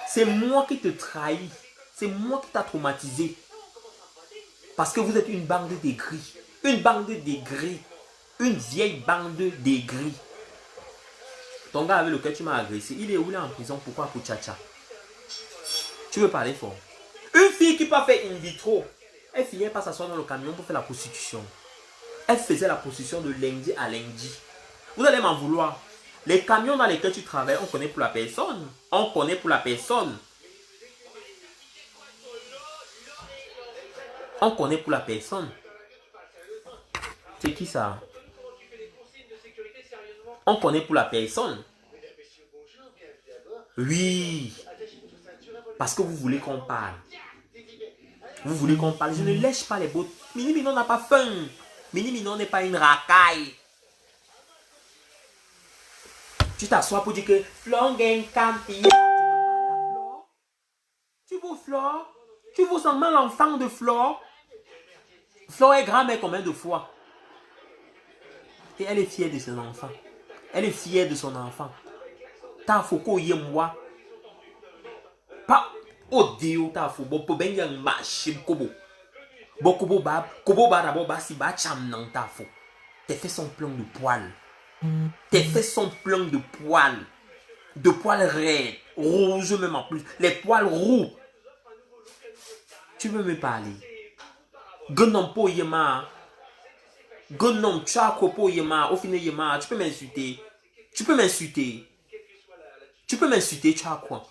C'est moi qui te trahis. C'est moi qui t'a traumatisé. Parce que vous êtes une bande d'aigris. Une bande d'aigris. Une vieille bande d'aigris. Ton gars avec lequel tu m'as agressé, il est où? Il est en prison. Pourquoi? Pour tcha-tcha. Tu veux parler fort? Une fille qui pas fait in vitro, elle finit par s'asseoir dans le camion pour faire la prostitution. Elle faisait la prostitution de lundi à lundi. Vous allez m'en vouloir. Les camions dans lesquels tu travailles, on connaît pour la personne. On connaît pour la personne. On connaît pour la personne. C'est qui ça? On connaît pour la personne. Oui. Parce que vous voulez qu'on parle. Vous voulez qu'on parle. Je ne lèche pas les bottes. Mini Minon n'a pas faim. Mini Minon n'est pas une racaille. Tu t'assois pour dire que Flongen Campi. Tu veux Flore? Tu veux seulement l'enfant de Flore? Flore est grand-mère combien de fois? Et elle est fière de son enfant. Elle est fière de son enfant. Ta foko yé moi. Pas au déo ta fo. Bon pour ben yang marché kobo. Bon kobo bab. Kobo barabo basi ba cham nan ta fo. T'es fait son plan de poil. T'es fait son plan de poil. De poils raides. Rouge même en plus. Les poils roux. Tu veux me parler? Gonom po yema. Gonom chakopo yema. Au final yema. Tu peux m'insulter. Tu peux m'insulter. Tu peux m'insulter, tu as quoi?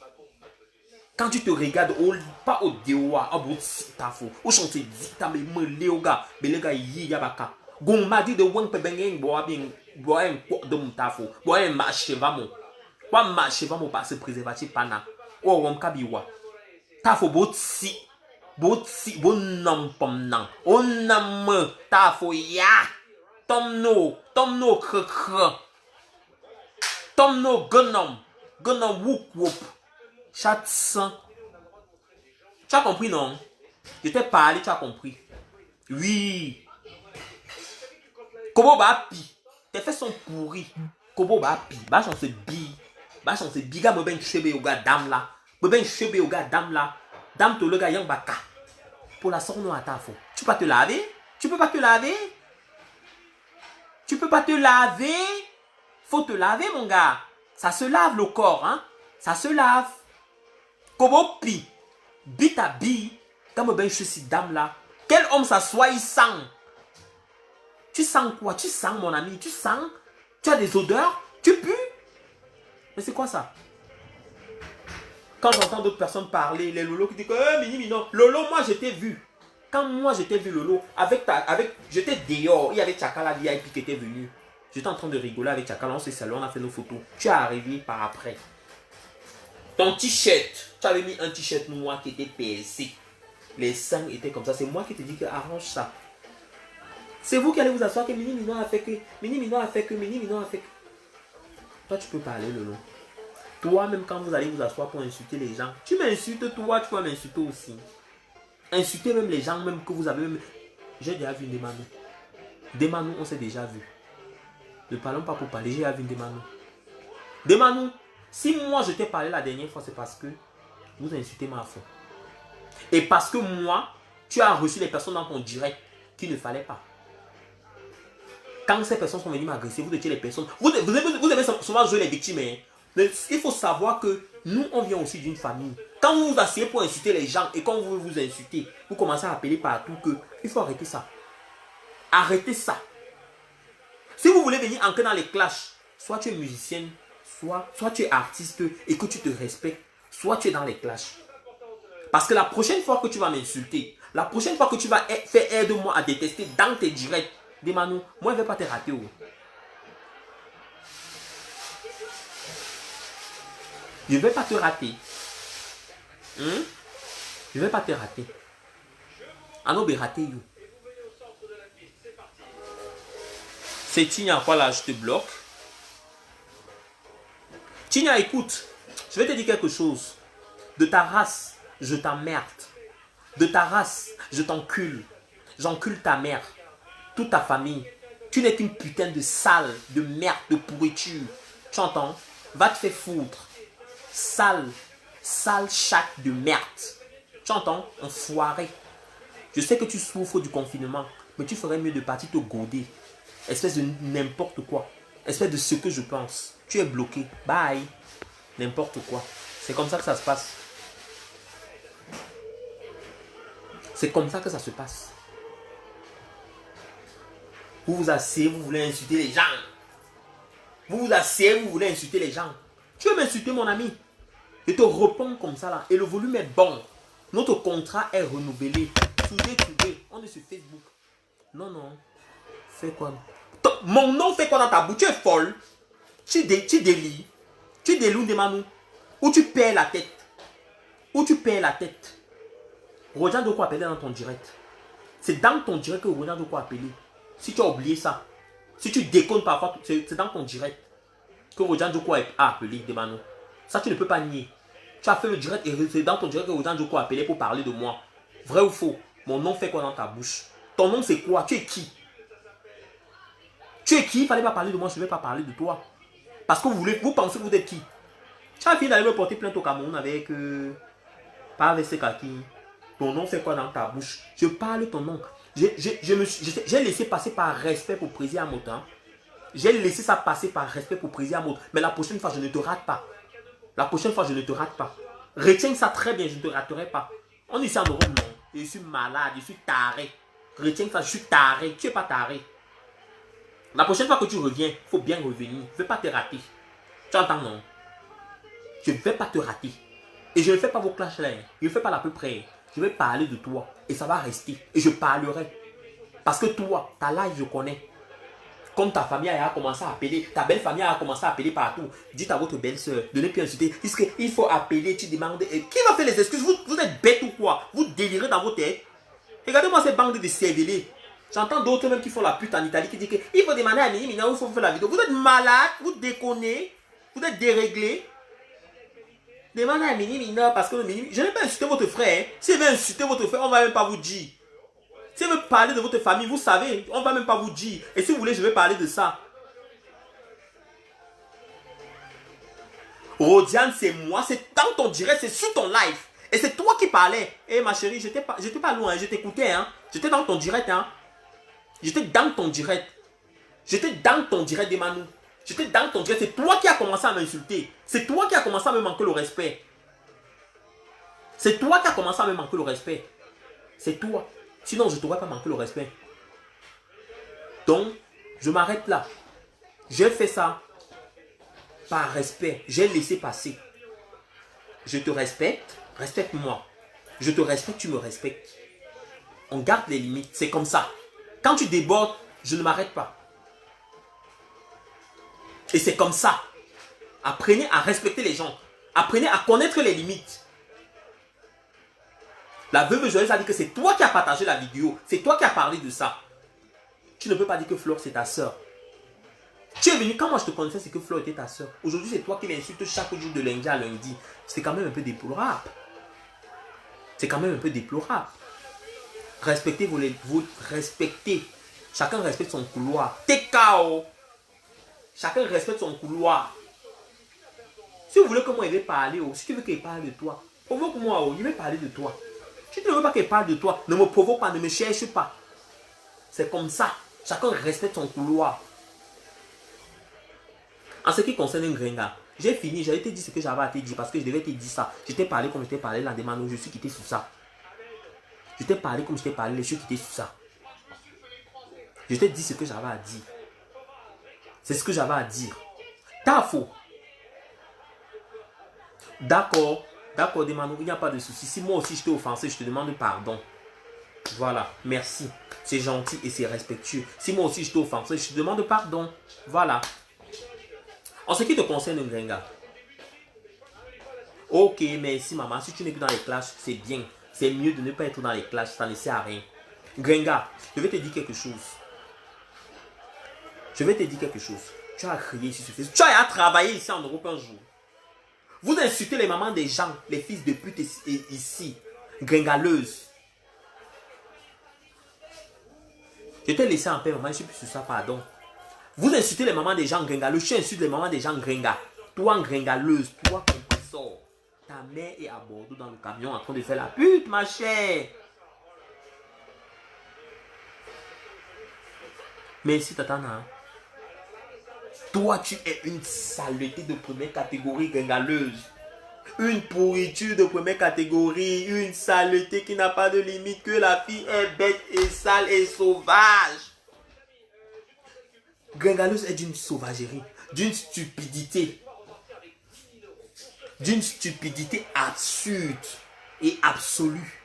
Quand tu te regardes, pas au déoua, à bout de ta fou. Ou chante dit, t'as me léoga, mais les gars, yi yabaka. Gon m'a dit de wang pe bengen, boa bien, boa un quoi de mon tafou. Boa un marché vamo. Boa marché vamo pas se préservatif pana. Ou wam kabiwa. Tafou bout si. Bout si, bon nam pom nan. On nam tafou ya. Tom no kre. Tom no gonom. Gonom whoop whoop. Chat sang. Tu as compris, non? Je t'ai parlé, tu as compris. Oui. Kobo ba pi. Tes fesses sont pourries. Kobo ba pi. Ba chance bi. Ba chance bi. Ga me ben chebe yoga dame là. Me ben chebe yoga dame là. Dame to le gars yang baka. Pour la sorno à ta fo. Tu peux pas te laver? Tu peux pas te laver? Tu peux pas te laver? Faut te laver, mon gars. Ça se lave le corps, hein? Ça se lave. Kobo pi. Bi ta bi. Quand me ben je suis dame là. Quel homme s'assoit, il sent. Tu sens quoi? Tu sens, mon ami? Tu sens? Tu as des odeurs? Tu pues? Mais c'est quoi ça? Quand j'entends d'autres personnes parler, les lolos qui disent que Mini Minon, Lolo, moi je t'ai vu. Quand moi je t'ai vu, Lolo, j'étais dehors, il y avait Chakala VIP qui était venu. J'étais en train de rigoler avec Chakala, on s'est salué, on a fait nos photos. Tu es arrivé par après. Ton t-shirt, tu avais mis un t-shirt noir qui était percé. Les seins étaient comme ça. C'est moi qui te dis que arrange ça. C'est vous qui allez vous asseoir que Mini Minon a fait que. Mini Minon a fait que. Mini Minon a fait que. Toi, tu peux parler, Lolo. Toi, même quand vous allez vous asseoir pour insulter les gens, tu m'insultes, toi, tu vas m'insulter aussi. Insulter même les gens, même que vous avez même. J'ai déjà vu Ndemano. Ndemano, on s'est déjà vu. Ne parlons pas pour parler, j'ai déjà vu Ndemano. Ndemano, si moi je t'ai parlé la dernière fois, c'est parce que vous insultez ma foi. Et parce que moi, tu as reçu les personnes dans ton direct qu'il ne fallait pas. Quand ces personnes sont venues m'agresser, vous étiez les personnes. Vous avez souvent joué les victimes. Hein. Mais il faut savoir que nous, on vient aussi d'une famille. Quand vous vous asseyez pour insulter les gens et quand vous vous insultez, vous commencez à appeler partout que il faut arrêter ça. Arrêtez ça. Si vous voulez venir entrer dans les clashs, soit tu es musicienne, soit tu es artiste et que tu te respectes, soit tu es dans les clashs. Parce que la prochaine fois que tu vas m'insulter, la prochaine fois que tu vas faire aide-moi à détester dans tes directs, dis-moi, moi je ne vais pas te rater. Je ne vais pas te rater. Je ne vais pas te rater. Ano be rater you. C'est Tigna, voilà, je te bloque. Tigna, écoute, je vais te dire quelque chose. De ta race, je t'emmerde. De ta race, je t'encule. J'encule ta mère. Toute ta famille. Tu n'es qu'une putain de sale, de merde, de pourriture. Tu entends? Va te faire foutre. Sale chat de merde. Tu entends? Enfoiré. Je sais que tu souffres du confinement, mais tu ferais mieux de partir te gauder. Espèce de n'importe quoi. Espèce de ce que je pense. Tu es bloqué. Bye. N'importe quoi. C'est comme ça que ça se passe. C'est comme ça que ça se passe. Vous vous asseyez, vous voulez insulter les gens. Vous vous asseyez, vous voulez insulter les gens. Tu veux m'insulter, mon ami? Je te réponds comme ça là. Et le volume est bon. Notre contrat est renouvelé. Today. On est sur Facebook. Non. Fais quoi? Mon nom fait quoi dans ta bouche? Tu es folle. Tu délis. Tu déloues des manous. Ou tu perds la tête. Regarde de quoi appeler dans ton direct. C'est dans ton direct que regarde de quoi appeler. Si tu as oublié ça. Si tu déconnes parfois, c'est dans ton direct que regarde de quoi a appelé des manous. Ça, tu ne peux pas nier. Tu as fait le direct et c'est dans ton direct que regarde de quoi appeler pour parler de moi. Vrai ou faux? Mon nom fait quoi dans ta bouche? Ton nom c'est quoi? Tu es qui? Tu es qui? Il ne fallait pas parler de moi, je ne vais pas parler de toi. Parce que vous pensez que vous êtes qui? Tu as fini d'aller me porter plainte au Cameroun avec... pas avec ces kaki. Ton nom fait quoi dans ta bouche? Je parle ton nom. J'ai laissé passer par respect pour Président Amout. Hein. J'ai laissé ça passer par respect pour Président Amout. Mais la prochaine fois, je ne te rate pas. Retiens ça très bien, je ne te raterai pas. On est ici en Europe, non. Je suis malade, je suis taré. Retiens ça, je suis taré. Tu n'es pas taré. La prochaine fois que tu reviens, il faut bien revenir. Je ne vais pas te rater. Tu entends, non? Je ne vais pas te rater. Et je ne fais pas vos clashs là. Je ne fais pas la peu près. Je vais parler de toi. Et ça va rester. Et je parlerai. Parce que toi, ta life, je connais. Comme ta famille a commencé à appeler, ta belle famille a commencé à appeler partout. Dites à votre belle-sœur de ne plus insulter. Il faut appeler, tu demandes. Qui va faire les excuses? Vous êtes bête ou quoi? Vous délirez dans vos têtes. Regardez-moi ces bandes de cervelés. J'entends d'autres même qui font la pute en Italie qui disent qu'il faut demander à Mini Mina où il faut faire la vidéo. Vous êtes malade, vous déconnez, vous êtes déréglé. Demandez à Mini Mina parce que le Mini... Je n'ai pas insulté votre frère. Si je vais insulter votre frère, on ne va même pas vous dire. Si je veux parler de votre famille, vous savez, on ne va même pas vous dire. Et si vous voulez, je vais parler de ça. Rodiane, c'est moi, c'est dans ton direct, c'est sur ton live. Et c'est toi qui parlais. Eh ma chérie, j'étais pas loin, je t'écoutais. Hein. J'étais dans ton direct. Hein. J'étais dans ton direct. J'étais dans ton direct d'Emmanuel. J'étais dans ton direct. C'est toi qui as commencé à m'insulter. C'est toi qui as commencé à me manquer le respect. C'est toi qui as commencé à me manquer le respect. C'est toi. Sinon, je ne t'aurais pas manqué le respect. Donc, je m'arrête là. J'ai fait ça par respect. J'ai laissé passer. Je te respecte. Respecte-moi. Je te respecte, tu me respectes. On garde les limites. C'est comme ça. Quand tu débordes, je ne m'arrête pas. Et c'est comme ça. Apprenez à respecter les gens. Apprenez à connaître les limites. La veuve joyeuse a dit que c'est toi qui as partagé la vidéo. C'est toi qui as parlé de ça. Tu ne peux pas dire que Flore c'est ta soeur. Tu es venu, quand moi je te connaissais, c'est que Flore était ta soeur. Aujourd'hui, c'est toi qui m'insultes chaque jour de lundi à lundi. C'est quand même un peu déplorable. C'est quand même un peu déplorable. Respectez vous respectez. Chacun respecte son couloir. T'es KO. Chacun respecte son couloir. Si vous voulez que moi il vais parler, si tu veux qu'il parle de toi, provoque-moi, il va parler de toi. Si tu ne veux pas qu'il parle de toi, ne me provoque pas, ne me cherche pas. C'est comme ça. Chacun respecte son couloir. En ce qui concerne Ngrenga, j'ai fini, j'avais te dit ce que j'avais à te dire parce que je devais te dire ça. Je t'ai parlé comme je t'ai parlé la demande, je suis quitté sur ça. Je t'ai parlé comme je t'ai parlé, je suis quitté sur ça. Je t'ai dit ce que j'avais à dire. C'est ce que j'avais à dire. T'as faux. D'accord, Demano, il n'y a pas de souci. Si moi aussi je t'ai offensé, je te demande pardon. Voilà, merci. C'est gentil et c'est respectueux. Si moi aussi je t'ai offensé, je te demande pardon. Voilà. En ce qui te concerne, Ngrenga. Ok, merci maman. Si tu n'es plus dans les clashs, c'est bien. C'est mieux de ne pas être dans les clashs, ça ne sert à rien. Ngrenga, je vais te dire quelque chose. Tu as crié ici sur Facebook. Tu as travaillé ici en Europe un jour. Vous insultez les mamans des gens, les fils de pute ici, gringaleuses. Je t'ai laissé en paix, maman, je suis plus sur ça, pardon. Vous insultez les mamans des gens gringaleuses, je insulte les mamans des gens gringa. Toi, gringaleuse, toi, compressor. Ta mère est à Bordeaux dans le camion en train de faire la pute, ma chère. Merci, Tatana. Toi, tu es une saleté de première catégorie gringaleuse. Une pourriture de première catégorie. Une saleté qui n'a pas de limite. Que la fille est bête et sale et sauvage. Gringaleuse est d'une sauvagerie. D'une stupidité. D'une stupidité absurde et absolue.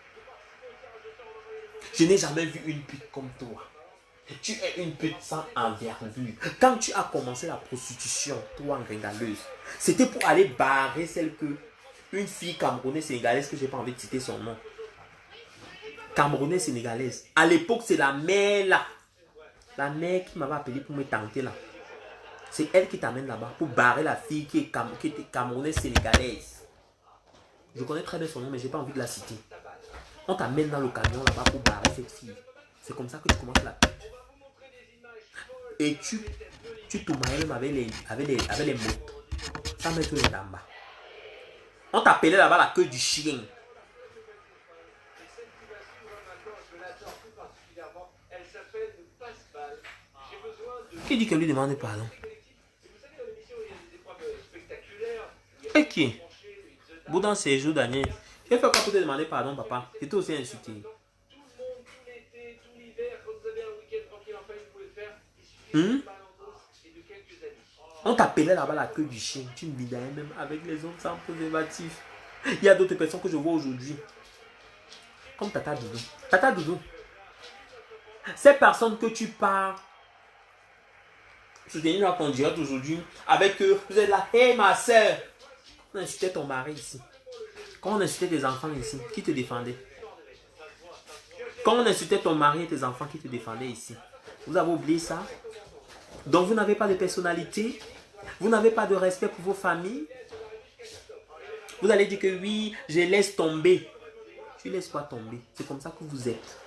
Je n'ai jamais vu une pute comme toi. Tu es une pute sans envergure. Quand tu as commencé la prostitution, toi, gringaleuse, c'était pour aller barrer celle que... Une fille camerounaise sénégalaise que je n'ai pas envie de citer son nom. Camerounaise sénégalaise. À l'époque, c'est la mère là. La mère qui m'avait appelé pour me tenter là. C'est elle qui t'amène là-bas pour barrer la fille qui était camerounaise sénégalaise. Je connais très bien son nom, mais je n'ai pas envie de la citer. On t'amène dans le camion là-bas pour barrer cette fille. C'est comme ça que tu commences la pute. Et tu te mariais même avec les mots. Ça met tous les dambas. On t'appelait là-bas la queue du chien. Qui dit qu'elle lui demande pardon? Et qui? Boudan Séjour Daniel. J'ai fait quoi pour te demander pardon, papa? J'étais aussi insulté. On t'appelait là-bas la queue du chien. Tu me bidais même avec les hommes sans préservatif. Il y a d'autres personnes que je vois aujourd'hui. Comme Tata Doudou. Tata Doudou. Ces personnes que tu parles. Je viens dans ton direct aujourd'hui. Avec eux. Vous êtes là. Hé ma soeur. On insultait ton mari ici. Quand on insultait tes enfants ici. Qui te défendait? Quand on insultait ton mari et tes enfants, qui te défendaient ici? Vous avez oublié ça? Donc vous n'avez pas de personnalité. Vous n'avez pas de respect pour vos familles. Vous allez dire que oui, je laisse tomber. Tu laisses quoi tomber? C'est comme ça que vous êtes.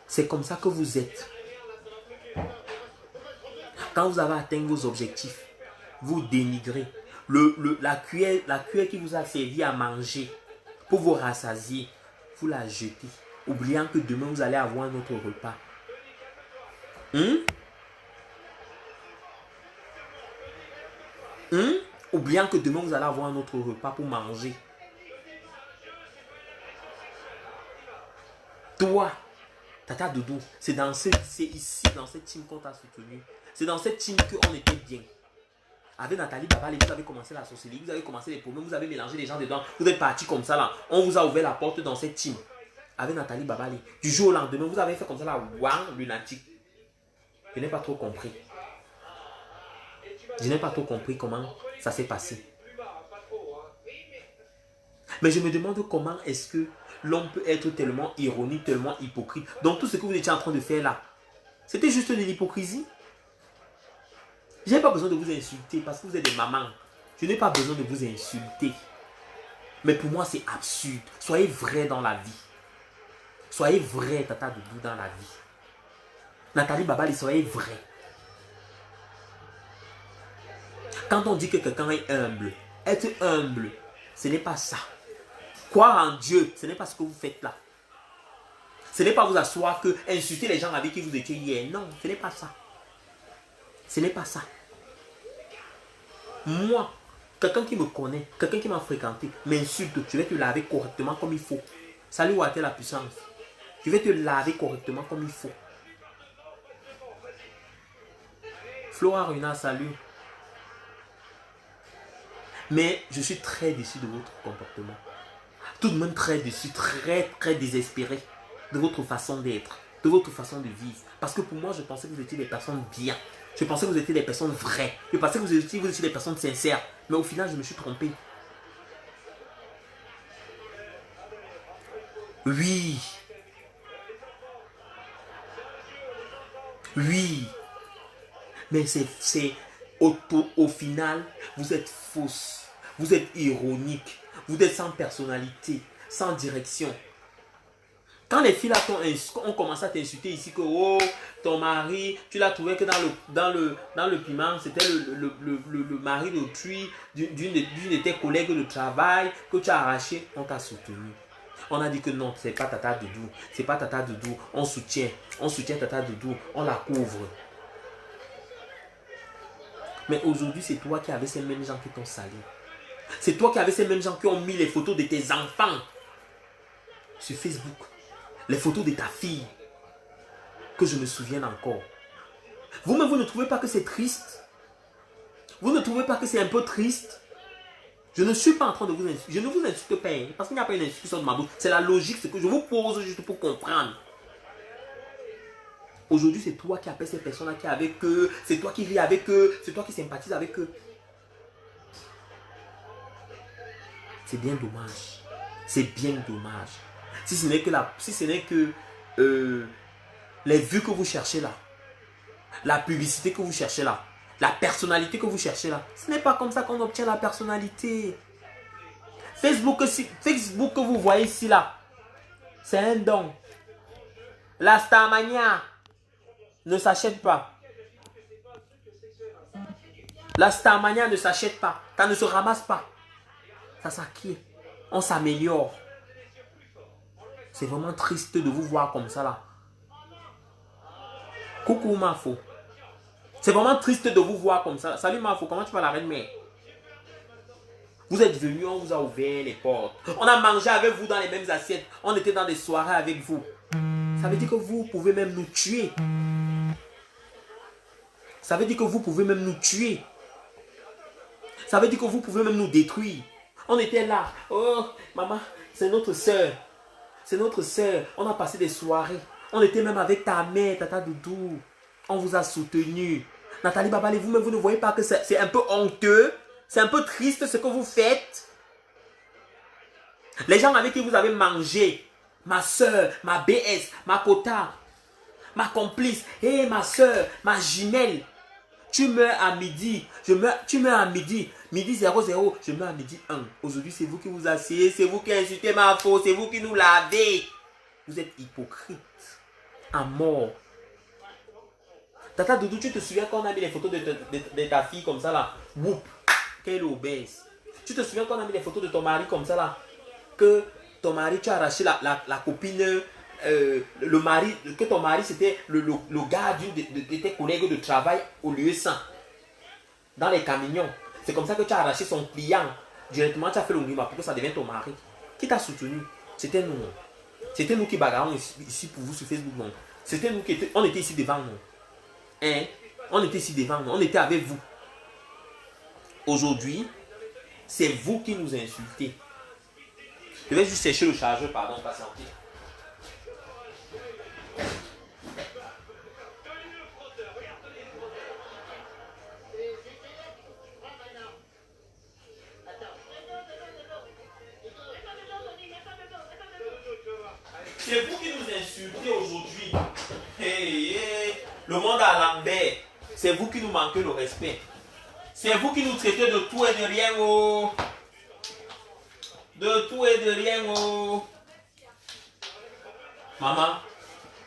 C'est comme ça que vous êtes. Quand vous avez atteint vos objectifs, vous dénigrez. La cuillère qui vous a servi à manger pour vous rassasier, vous la jetez. Oubliant que demain vous allez avoir un autre repas. Oubliant que demain vous allez avoir un autre repas pour manger. Toi, Tata Doudou, c'est ici, dans cette team qu'on t'a soutenu. C'est dans cette team qu'on était bien. Avec Nathalie Babali, vous avez commencé la sorcellerie, vous avez commencé les problèmes, vous avez mélangé les gens dedans. Vous êtes partis comme ça là. On vous a ouvert la porte dans cette team. Avec Nathalie Babali. Du jour au lendemain, vous avez fait comme ça là. Waouh, lunatique. Je n'ai pas trop compris. Je n'ai pas trop compris comment ça s'est passé. Mais je me demande comment est-ce que l'homme peut être tellement ironique, tellement hypocrite. Donc tout ce que vous étiez en train de faire là, c'était juste de l'hypocrisie. Je n'ai pas besoin de vous insulter parce que vous êtes des mamans. Je n'ai pas besoin de vous insulter. Mais pour moi, c'est absurde. Soyez vrai dans la vie. Soyez vrai, Tata Doudou, dans la vie. Nathalie Babali, soyez vrai. Quand on dit que quelqu'un est humble, être humble, ce n'est pas ça. Croire en Dieu, ce n'est pas ce que vous faites là. Ce n'est pas vous asseoir que insulter les gens avec qui vous étiez hier. Non, ce n'est pas ça. Ce n'est pas ça. Moi, quelqu'un qui me connaît, quelqu'un qui m'a fréquenté, m'insulte, je vais te laver correctement comme il faut. Salut Water la puissance. Je vais te laver correctement comme il faut. Flora Runa, salut. Mais je suis très déçu de votre comportement. Tout de même très déçu, très désespéré de votre façon d'être, de votre façon de vivre. Parce que pour moi, je pensais que vous étiez des personnes bien. Je pensais que vous étiez des personnes vraies. Je pensais que vous étiez des personnes sincères. Mais au final, je me suis trompé. Oui. Oui. Mais c'est au final, vous êtes fausse. Vous êtes ironique. Vous êtes sans personnalité, sans direction. Quand les filles là ont commencé à t'insulter ici que oh, ton mari, tu l'as trouvé que dans le piment, c'était le mari d'autrui, d'une de tes collègues de travail que tu as arraché, on t'a soutenu. On a dit que non, c'est pas Tata Doudou. C'est pas Tata Doudou. On soutient Tata Doudou. On la couvre. Mais aujourd'hui, c'est toi qui avais ces mêmes gens qui t'ont sali. C'est toi qui avais ces mêmes gens qui ont mis les photos de tes enfants sur Facebook. Les photos de ta fille. Que je me souvienne encore. Vous-même, vous ne trouvez pas que c'est triste? Vous ne trouvez pas que c'est un peu triste? Je ne suis pas en train de vous insulter. Je ne vous insulte pas. Hein, parce qu'il n'y a pas une instruction de ma bouche. C'est la logique, c'est que je vous pose juste pour comprendre. Aujourd'hui, c'est toi qui appelles ces personnes-là qui est avec eux. C'est toi qui ris avec eux. C'est toi qui sympathise avec eux. C'est bien dommage. C'est bien dommage. Si ce n'est que les vues que vous cherchez là, la publicité que vous cherchez là, la personnalité que vous cherchez là, ce n'est pas comme ça qu'on obtient la personnalité. Facebook que vous voyez ici là, c'est un don. La Starmania ne s'achète pas. La Starmania ne s'achète pas. Ça ne se ramasse pas. Ça s'acquiert. On s'améliore. C'est vraiment triste de vous voir comme ça là. Coucou Mafo. C'est vraiment triste de vous voir comme ça. Salut Mafo, comment tu vas la reine mère? Vous êtes venus, on vous a ouvert les portes. On a mangé avec vous dans les mêmes assiettes. On était dans des soirées avec vous. Ça veut dire que vous pouvez même nous tuer. Ça veut dire que vous pouvez même nous tuer. Ça veut dire que vous pouvez même nous détruire. On était là. Oh, maman, c'est notre soeur. C'est notre soeur. On a passé des soirées. On était même avec ta mère, Tata Doudou. On vous a soutenu. Nathalie Babali, vous-même, vous ne voyez pas que c'est un peu honteux? C'est un peu triste ce que vous faites? Les gens avec qui vous avez mangé, ma soeur, ma BS, ma Kota, ma complice, et ma soeur, ma jumelle. Tu meurs à midi, tu meurs à midi, midi 00, je meurs à midi 1. Aujourd'hui, c'est vous qui vous asseyez, c'est vous qui insultez ma faute, c'est vous qui nous lavez. Vous êtes hypocrite, à mort. Tata Doudou, tu te souviens quand on a mis les photos de ta fille comme ça là? Whoop, quelle obèse. Tu te souviens quand on a mis les photos de ton mari comme ça là? Que ton mari, tu as arraché la copine, le mari, que ton mari c'était le gars de tes collègues de travail au lieu 100. Dans les camions. C'est comme ça que tu as arraché son client. Directement, tu as fait le ngima pour que ça devienne ton mari. Qui t'a soutenu? C'était nous. C'était nous qui bagarrons ici pour vous sur Facebook. Non. C'était nous qui étions. On était ici devant nous. Hein? On était ici devant nous. On était avec vous. Aujourd'hui, c'est vous qui nous insultez. Je vais juste chercher le chargeur, pardon, patientez. C'est vous qui nous insultez aujourd'hui. Hey, hey. Le monde à l'envers. C'est vous qui nous manquez le respect. C'est vous qui nous traitez de tout et de rien. Oh. De tout et de rien. Oh. Maman,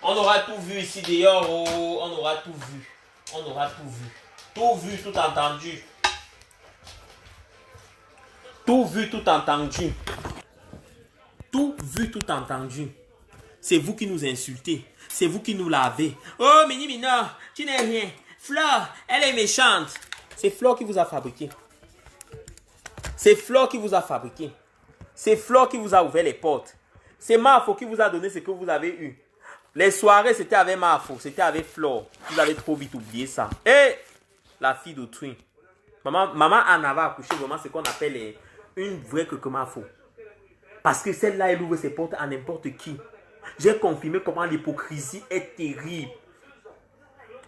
on aura tout vu ici dehors. Oh. On aura tout vu. On aura tout vu. Tout vu, tout entendu. Tout vu, tout entendu. Tout vu, tout entendu. C'est vous qui nous insultez. C'est vous qui nous lavez. Oh, Mini Mina, tu n'es rien. Flore, elle est méchante. C'est Flore qui vous a fabriqué. C'est Flore qui vous a fabriqué. C'est Flore qui vous a ouvert les portes. C'est Mafo qui vous a donné ce que vous avez eu. Les soirées, c'était avec Mafo. C'était avec Flore. Vous avez trop vite oublié ça. Et la fille d'autrui. Maman en avait accouché vraiment ce qu'on appelle une vraie que Mafo. Parce que celle-là, elle ouvre ses portes à n'importe qui. J'ai confirmé comment l'hypocrisie est terrible.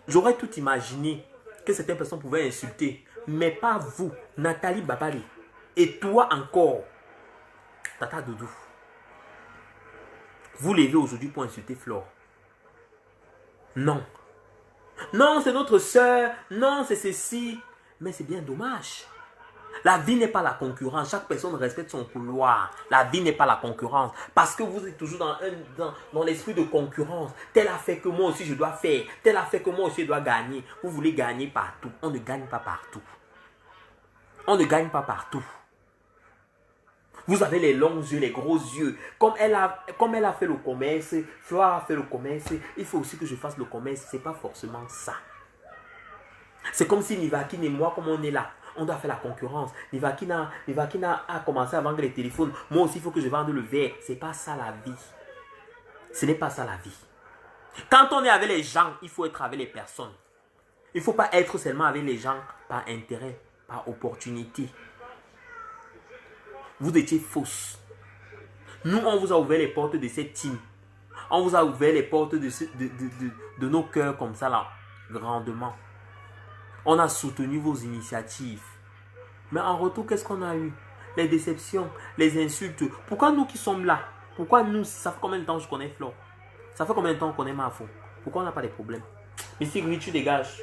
J'aurais tout imaginé que certaines personnes pouvaient insulter. Mais pas vous, Nathalie Babali. Et toi encore, Tata Doudou. Vous levez aujourd'hui pour insulter Flore. Non. Non, c'est notre soeur. Non, c'est ceci. Mais c'est bien dommage. La vie n'est pas la concurrence. Chaque personne respecte son couloir. La vie n'est pas la concurrence. Parce que vous êtes toujours dans l'esprit de concurrence. Tel a fait que moi aussi je dois faire. Tel a fait que moi aussi je dois gagner. Vous voulez gagner partout. On ne gagne pas partout. On ne gagne pas partout. Vous avez les longs yeux, les gros yeux. Comme elle a fait le commerce, Flora a fait le commerce, il faut aussi que je fasse le commerce. Ce n'est pas forcément ça. C'est comme si Nivakine et moi, comme on est là, on doit faire la concurrence. Nivakine a commencé à vendre les téléphones. Moi aussi, il faut que je vende le verre. Ce n'est pas ça la vie. Ce n'est pas ça la vie. Quand on est avec les gens, il faut être avec les personnes. Il ne faut pas être seulement avec les gens par intérêt, par opportunité. Vous étiez fausse. Nous, on vous a ouvert les portes de cette team. On vous a ouvert les portes de nos cœurs comme ça là, grandement. On a soutenu vos initiatives. Mais en retour, qu'est-ce qu'on a eu? Les déceptions, les insultes. Pourquoi nous qui sommes là? Pourquoi nous? Ça fait combien de temps que je connais Flo? Ça fait combien de temps qu'on connaît Mafo? Pourquoi on n'a pas de problème? Mystique Gris, tu dégages.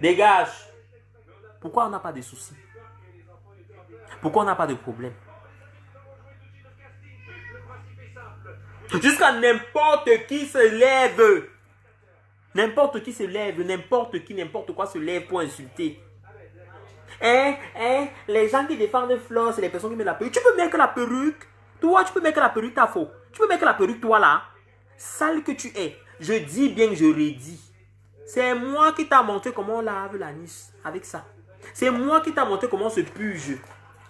Dégage. Pourquoi on n'a pas de soucis? Pourquoi on n'a pas de problème? Jusqu'à n'importe qui se lève. N'importe qui se lève. N'importe qui, n'importe quoi se lève pour insulter. Les gens qui défendent Flo, c'est les personnes qui mettent la perruque. Tu peux mettre la perruque. Toi, tu peux mettre la perruque, t'as faux. Tu peux mettre la perruque, toi là. Sale que tu es. Je dis bien que je redis. C'est moi qui t'a montré comment on lave la niche avec ça. C'est moi qui t'a montré comment on se puge.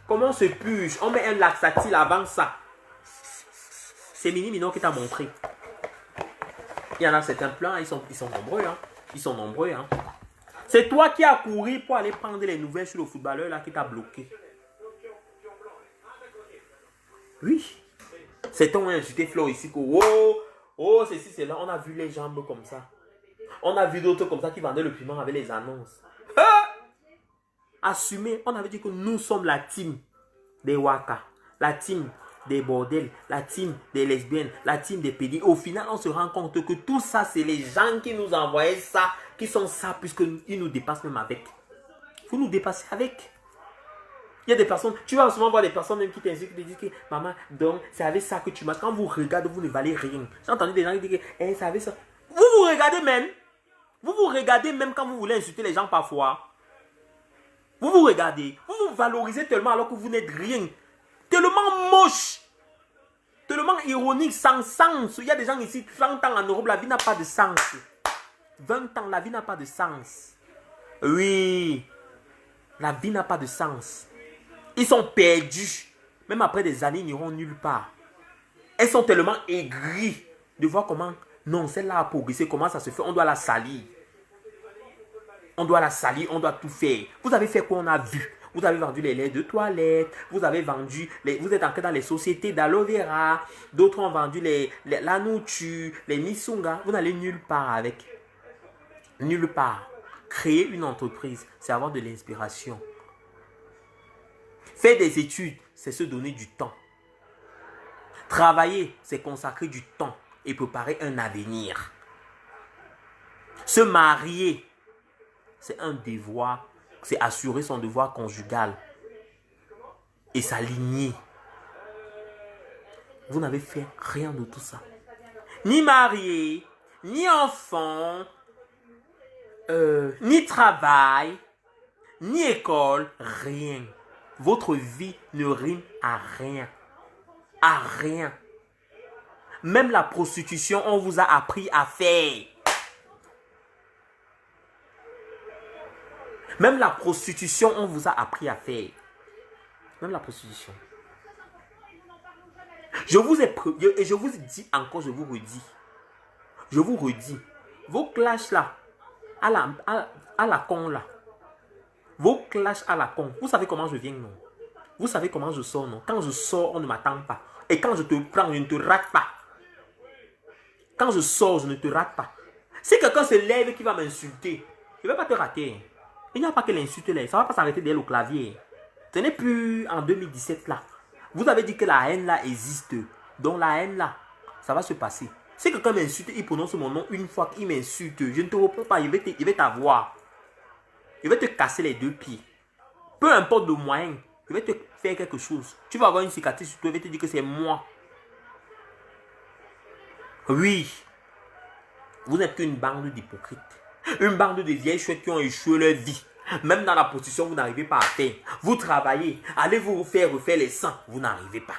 Comment on se puge. On met un laxatif avant ça. C'est Mini Mino qui t'a montré. Il y en a certains plans, ils sont nombreux. Hein. Ils sont nombreux. Hein. C'est toi qui as couru pour aller prendre les nouvelles sur le footballeur là qui t'a bloqué. Oui. Certains ont insulté Flo ici. Ceci, c'est là. On a vu les jambes comme ça. On a vu d'autres comme ça qui vendaient le piment avec les annonces. Assumez. On avait dit que nous sommes la team des Waka. La team des bordels, la team des lesbiennes, la team des pédis. Au final, on se rend compte que tout ça, c'est les gens qui nous envoyaient ça, qui sont ça, puisqu'ils nous dépassent même avec. Vous nous dépassez avec. Il y a des personnes, tu vas souvent voir des personnes même qui t'insultent, qui te disent que maman, donc, c'est avec ça que tu m'as. Quand vous regardez, vous ne valez rien. J'ai entendu des gens qui disent que c'est avec ça. Vous vous regardez même. Vous vous regardez même quand vous voulez insulter les gens parfois. Vous vous regardez. Vous vous valorisez tellement alors que vous n'êtes rien. Tellement moche, tellement ironique, sans sens. Il y a des gens ici, 30 ans en Europe, la vie n'a pas de sens. 20 ans, la vie n'a pas de sens. Oui, la vie n'a pas de sens. Ils sont perdus. Même après des années, ils n'iront nulle part. Elles sont tellement aigries de voir comment, non, celle-là a progressé, comment ça se fait, on doit la salir. On doit la salir, on doit tout faire. Vous avez fait quoi on a vu? Vous avez vendu les laits de toilette, vous avez vendu, vous êtes entré dans les sociétés d'aloe vera, d'autres ont vendu la nourriture, les misunga. Vous n'allez nulle part avec. Nulle part. Créer une entreprise, c'est avoir de l'inspiration. Faire des études, c'est se donner du temps. Travailler, c'est consacrer du temps et préparer un avenir. Se marier, c'est un devoir. C'est assurer son devoir conjugal et s'aligner. Vous n'avez fait rien de tout ça. Ni marié, ni enfant, ni travail, ni école, rien. Votre vie ne rime à rien. À rien. Même la prostitution, on vous a appris à faire. Même la prostitution, on vous a appris à faire. Même la prostitution. Je vous ai dit encore, je vous redis. Je vous redis. Vos clashs là, à la con là. Vos clashs à la con. Vous savez comment je viens, non? Vous savez comment je sors, non? Quand je sors, on ne m'attend pas. Et quand je te prends, je ne te rate pas. Quand je sors, je ne te rate pas. Si quelqu'un se lève qui va m'insulter, je ne vais pas te rater. Il n'y a pas que l'insulte là. Ça ne va pas s'arrêter derrière le clavier. Ce n'est plus en 2017 là. Vous avez dit que la haine là existe. Donc la haine là, ça va se passer. Si quelqu'un m'insulte, il prononce mon nom une fois qu'il m'insulte, je ne te réponds pas, il va t'avoir. Il va te casser les deux pieds. Peu importe le moyen, il va te faire quelque chose. Tu vas avoir une cicatrice sur toi, il va te dire que c'est moi. Oui. Vous n'êtes qu'une bande d'hypocrites. Une bande de vieilles chouettes qui ont échoué leur vie Même dans la position, vous n'arrivez pas à faire. Vous travaillez, allez vous refaire les seins, vous n'arrivez pas.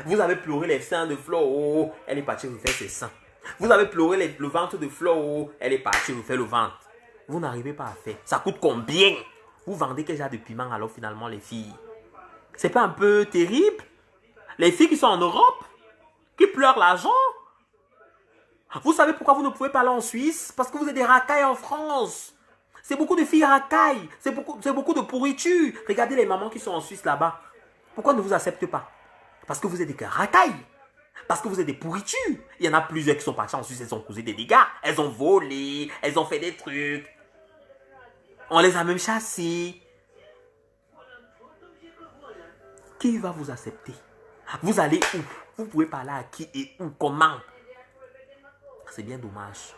Vous avez pleuré les seins de Flo, oh, elle est partie refaire ses seins. Vous avez pleuré le ventre de Flo, oh, elle est partie refaire le ventre. Vous n'arrivez pas à faire. Ça coûte combien? Vous vendez quel genre de piment alors finalement les filles? C'est pas un peu terrible? Les filles qui sont en Europe, qui pleurent l'argent. Vous savez pourquoi vous ne pouvez pas aller en Suisse? Parce que vous êtes des racailles en France. C'est beaucoup de filles racailles. C'est beaucoup de pourriture. Regardez les mamans qui sont en Suisse là-bas. Pourquoi ne vous acceptent pas? Parce que vous êtes des racailles. Parce que vous êtes des pourritures. Il y en a plusieurs qui sont partis en Suisse, elles ont causé des dégâts. Elles ont volé, elles ont fait des trucs. On les a même chassées. Qui va vous accepter? Vous allez où? Vous pouvez parler à qui et où? Comment? C'est bien dommage.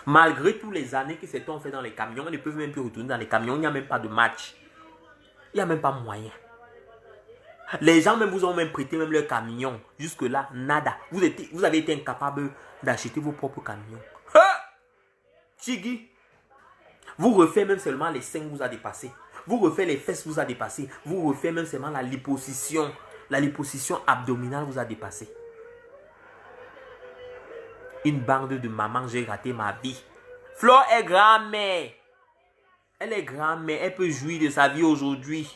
Malgré toutes les années que ces ont fait dans les camions, ils ne peuvent même plus retourner dans les camions. Il n'y a même pas de match. Il n'y a même pas moyen. Les gens même vous ont même prêté même leur camion. Jusque-là, nada. Vous avez été incapable d'acheter vos propres camions. Chigi. Vous refaites même seulement les seins vous a dépassé. Vous refaites les fesses vous a dépassé. Vous refaites même seulement la liposuction. La liposuction abdominale vous a dépassé. Une bande de mamans, j'ai raté ma vie. Flo est grand-mère. Elle est grand-mère. Elle peut jouir de sa vie aujourd'hui.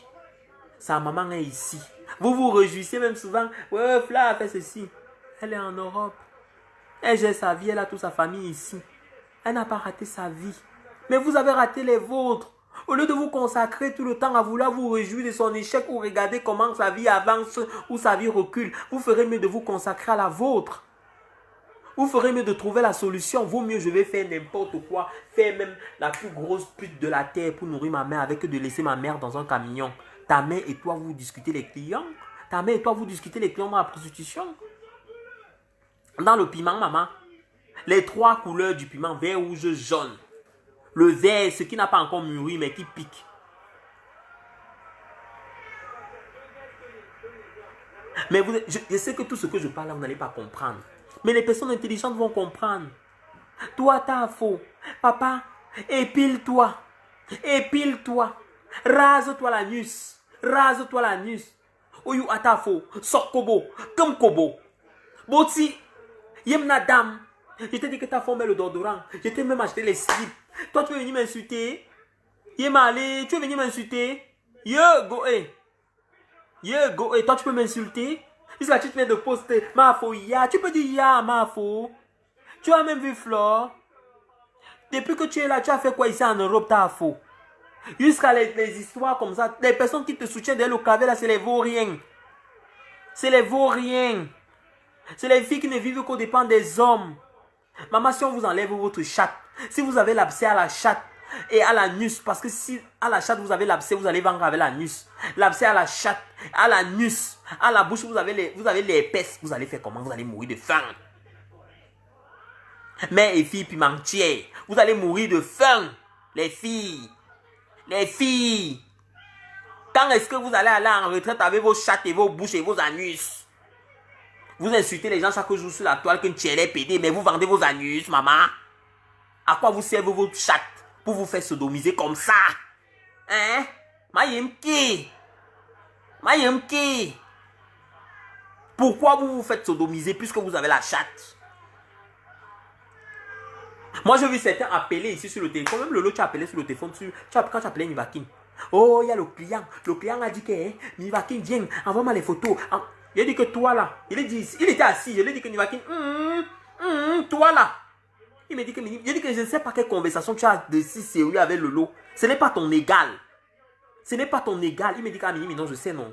Sa maman est ici. Vous vous réjouissez même souvent. Ouais, Flo a fait ceci. Elle est en Europe. Elle gère sa vie. Elle a toute sa famille ici. Elle n'a pas raté sa vie. Mais vous avez raté les vôtres. Au lieu de vous consacrer tout le temps à vouloir vous réjouir de son échec ou regarder comment sa vie avance ou sa vie recule, vous ferez mieux de vous consacrer à la vôtre. Vous ferez mieux de trouver la solution. Vaut mieux je vais faire n'importe quoi. Faire même la plus grosse pute de la terre pour nourrir ma mère avec que de laisser ma mère dans un camion. Ta mère et toi, vous discutez les clients. Ta mère et toi, vous discutez les clients dans la prostitution. Dans le piment, maman. Les 3 couleurs du piment, vert, rouge, jaune. Le vert, ce qui n'a pas encore mûri, mais qui pique. Mais je sais que tout ce que je parle là, vous n'allez pas comprendre. Mais les personnes intelligentes vont comprendre. Toi, t'as faux. Papa, épile-toi. Épile-toi. Rase-toi l'anus. Rase-toi l'anus. Oyu atafo. Sokobo. Comme kobo. Boti. Yemna dame. Je t'ai dit que ta femme met le déodorant. Je t'ai même acheté les slips. Toi, tu veux venir m'insulter? Yemale, tu veux venir m'insulter? Yo, go, eh. Yo, go, eh. Toi, tu peux m'insulter? Jusqu'à tu te mets de poster. Mafo, ya. Tu peux dire ya, Mafo. Tu as même vu Flore. Depuis que tu es là, tu as fait quoi ici en Europe, t'as faux. Jusqu'à les histoires comme ça. Les personnes qui te soutiennent derrière le clavier là, c'est les vauriens. C'est les vauriens. C'est les filles qui ne vivent qu'au dépend des hommes. Maman, si on vous enlève votre chatte, si vous avez l'abcès à la chatte et à l'anus, parce que si à la chatte vous avez l'abcès, vous allez vendre avec l'anus. L'abcès à la chatte, à l'anus, à la bouche, vous avez les épaisses. Vous allez faire comment? Vous allez mourir de faim. Mères et filles pimentières, vous allez mourir de faim. Les filles. Les filles. Quand est-ce que vous allez aller en retraite avec vos chattes et vos bouches et vos anus? Vous insultez les gens chaque jour sur la toile qu'une tielle est pédée, mais vous vendez vos anus, maman. À quoi vous servez votre chatte pour vous faire sodomiser comme ça? Hein? Mayemki. Mayemki. Pourquoi vous vous faites sodomiser puisque vous avez la chatte? Moi, j'ai vu certains appeler ici sur le téléphone. Même Lolo, tu as appelé sur le téléphone. Quand tu as appelé Nivakin. Oh, il y a le client. Le client a dit que Nivakin, viens, envoie-moi les photos. Il a dit que toi là. Il était assis. Je lui ai dit que Nivakin, toi là. Il m'a dit que je ne sais pas quelle conversation tu as de si sérieux avec Lolo. Ce n'est pas ton égal. Ce n'est pas ton égal. Il m'a dit que Mini, non, je sais non.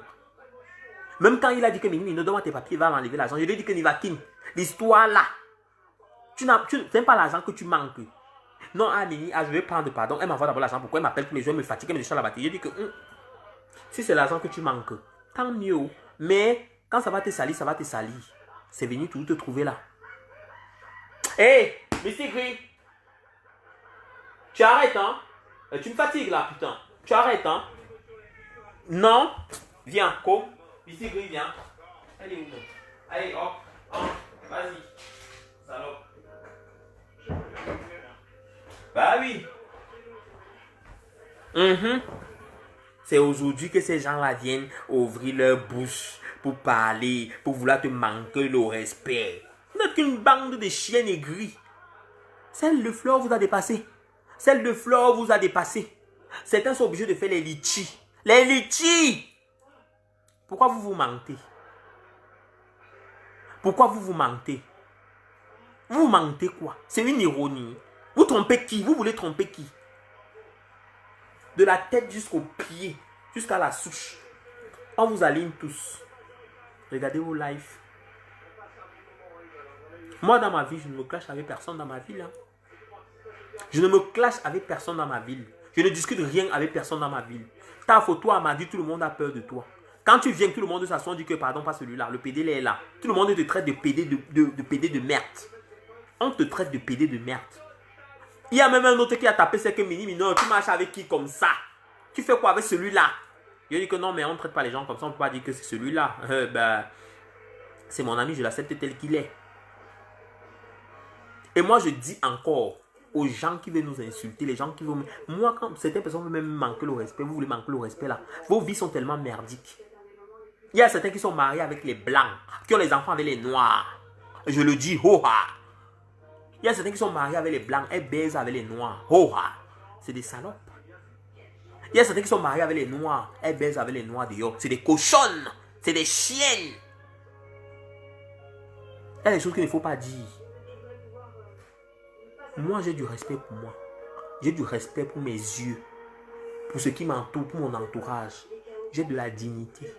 Même quand il a dit que Mini, donne-moi tes papiers, va enlever l'argent. Je lui ai dit que Nivakin, l'histoire là. Tu n'aimes pas l'argent que tu manques. Non, Mini, je vais prendre pardon. Elle m'envoie d'abord l'argent. Pourquoi elle m'appelle tous les jours, elle me fatigue, elle me décharge la batterie. Je dis que si c'est l'argent que tu manques, tant mieux. Mais quand ça va te salir, ça va te salir. C'est venu toujours te trouver là. Hé, Mr. Gris. Tu arrêtes, hein? Tu me fatigues là, putain. Tu arrêtes, hein? Non. Viens, come. Mr. Gris, viens. Elle est où? Allez, hop. Vas-y. Salope. Bah oui. Mhm. C'est aujourd'hui que ces gens-là viennent ouvrir leur bouche pour parler, pour vouloir te manquer le respect. Vous n'êtes qu'une bande de chiens aigris. Celle de fleurs vous a dépassé. Celle de fleurs vous a dépassé. Certains sont obligés de faire les litchis. Les litchis! Pourquoi vous vous mentez? Pourquoi vous vous mentez? Vous mentez quoi? C'est une ironie. Vous trompez qui? Vous voulez tromper qui? De la tête jusqu'au pied, jusqu'à la souche. On vous aligne tous. Regardez vos lives. Moi, dans ma vie, je ne me clash avec personne dans ma ville. Hein. Je ne me clash avec personne dans ma ville. Je ne discute rien avec personne dans ma ville. Ta photo m'a dit tout le monde a peur de toi. Quand tu viens, tout le monde s'assoit, dit que pardon, pas celui-là. Le PD est là. Tout le monde te traite de PD de PD de merde. On te traite de PD de merde. Il y a même un autre qui a tapé c'est que Mini Minor. Tu marches avec qui comme ça? Tu fais quoi avec celui-là? Je dis que non, mais on ne traite pas les gens comme ça. On ne peut pas dire que c'est celui-là. C'est mon ami, je l'accepte tel qu'il est. Et moi, je dis encore aux gens qui veulent nous insulter, les gens qui veulent... Moi, quand certaines personnes veulent même manquer le respect, vous voulez manquer le respect là. Vos vies sont tellement merdiques. Il y a certains qui sont mariés avec les blancs, qui ont les enfants avec les noirs. Je le dis, ho-ha. Il y a certains qui sont mariés avec les blancs et baisent avec les noirs. Ho-ha. C'est des salopes. Il y a certains qui sont mariés avec les noirs et baisent avec les noirs dehors. C'est des cochonnes. C'est des chiennes. Il y a des choses qu'il ne faut pas dire. Moi, j'ai du respect pour moi. J'ai du respect pour mes yeux. Pour ce qui m'entoure, pour mon entourage. J'ai de la dignité.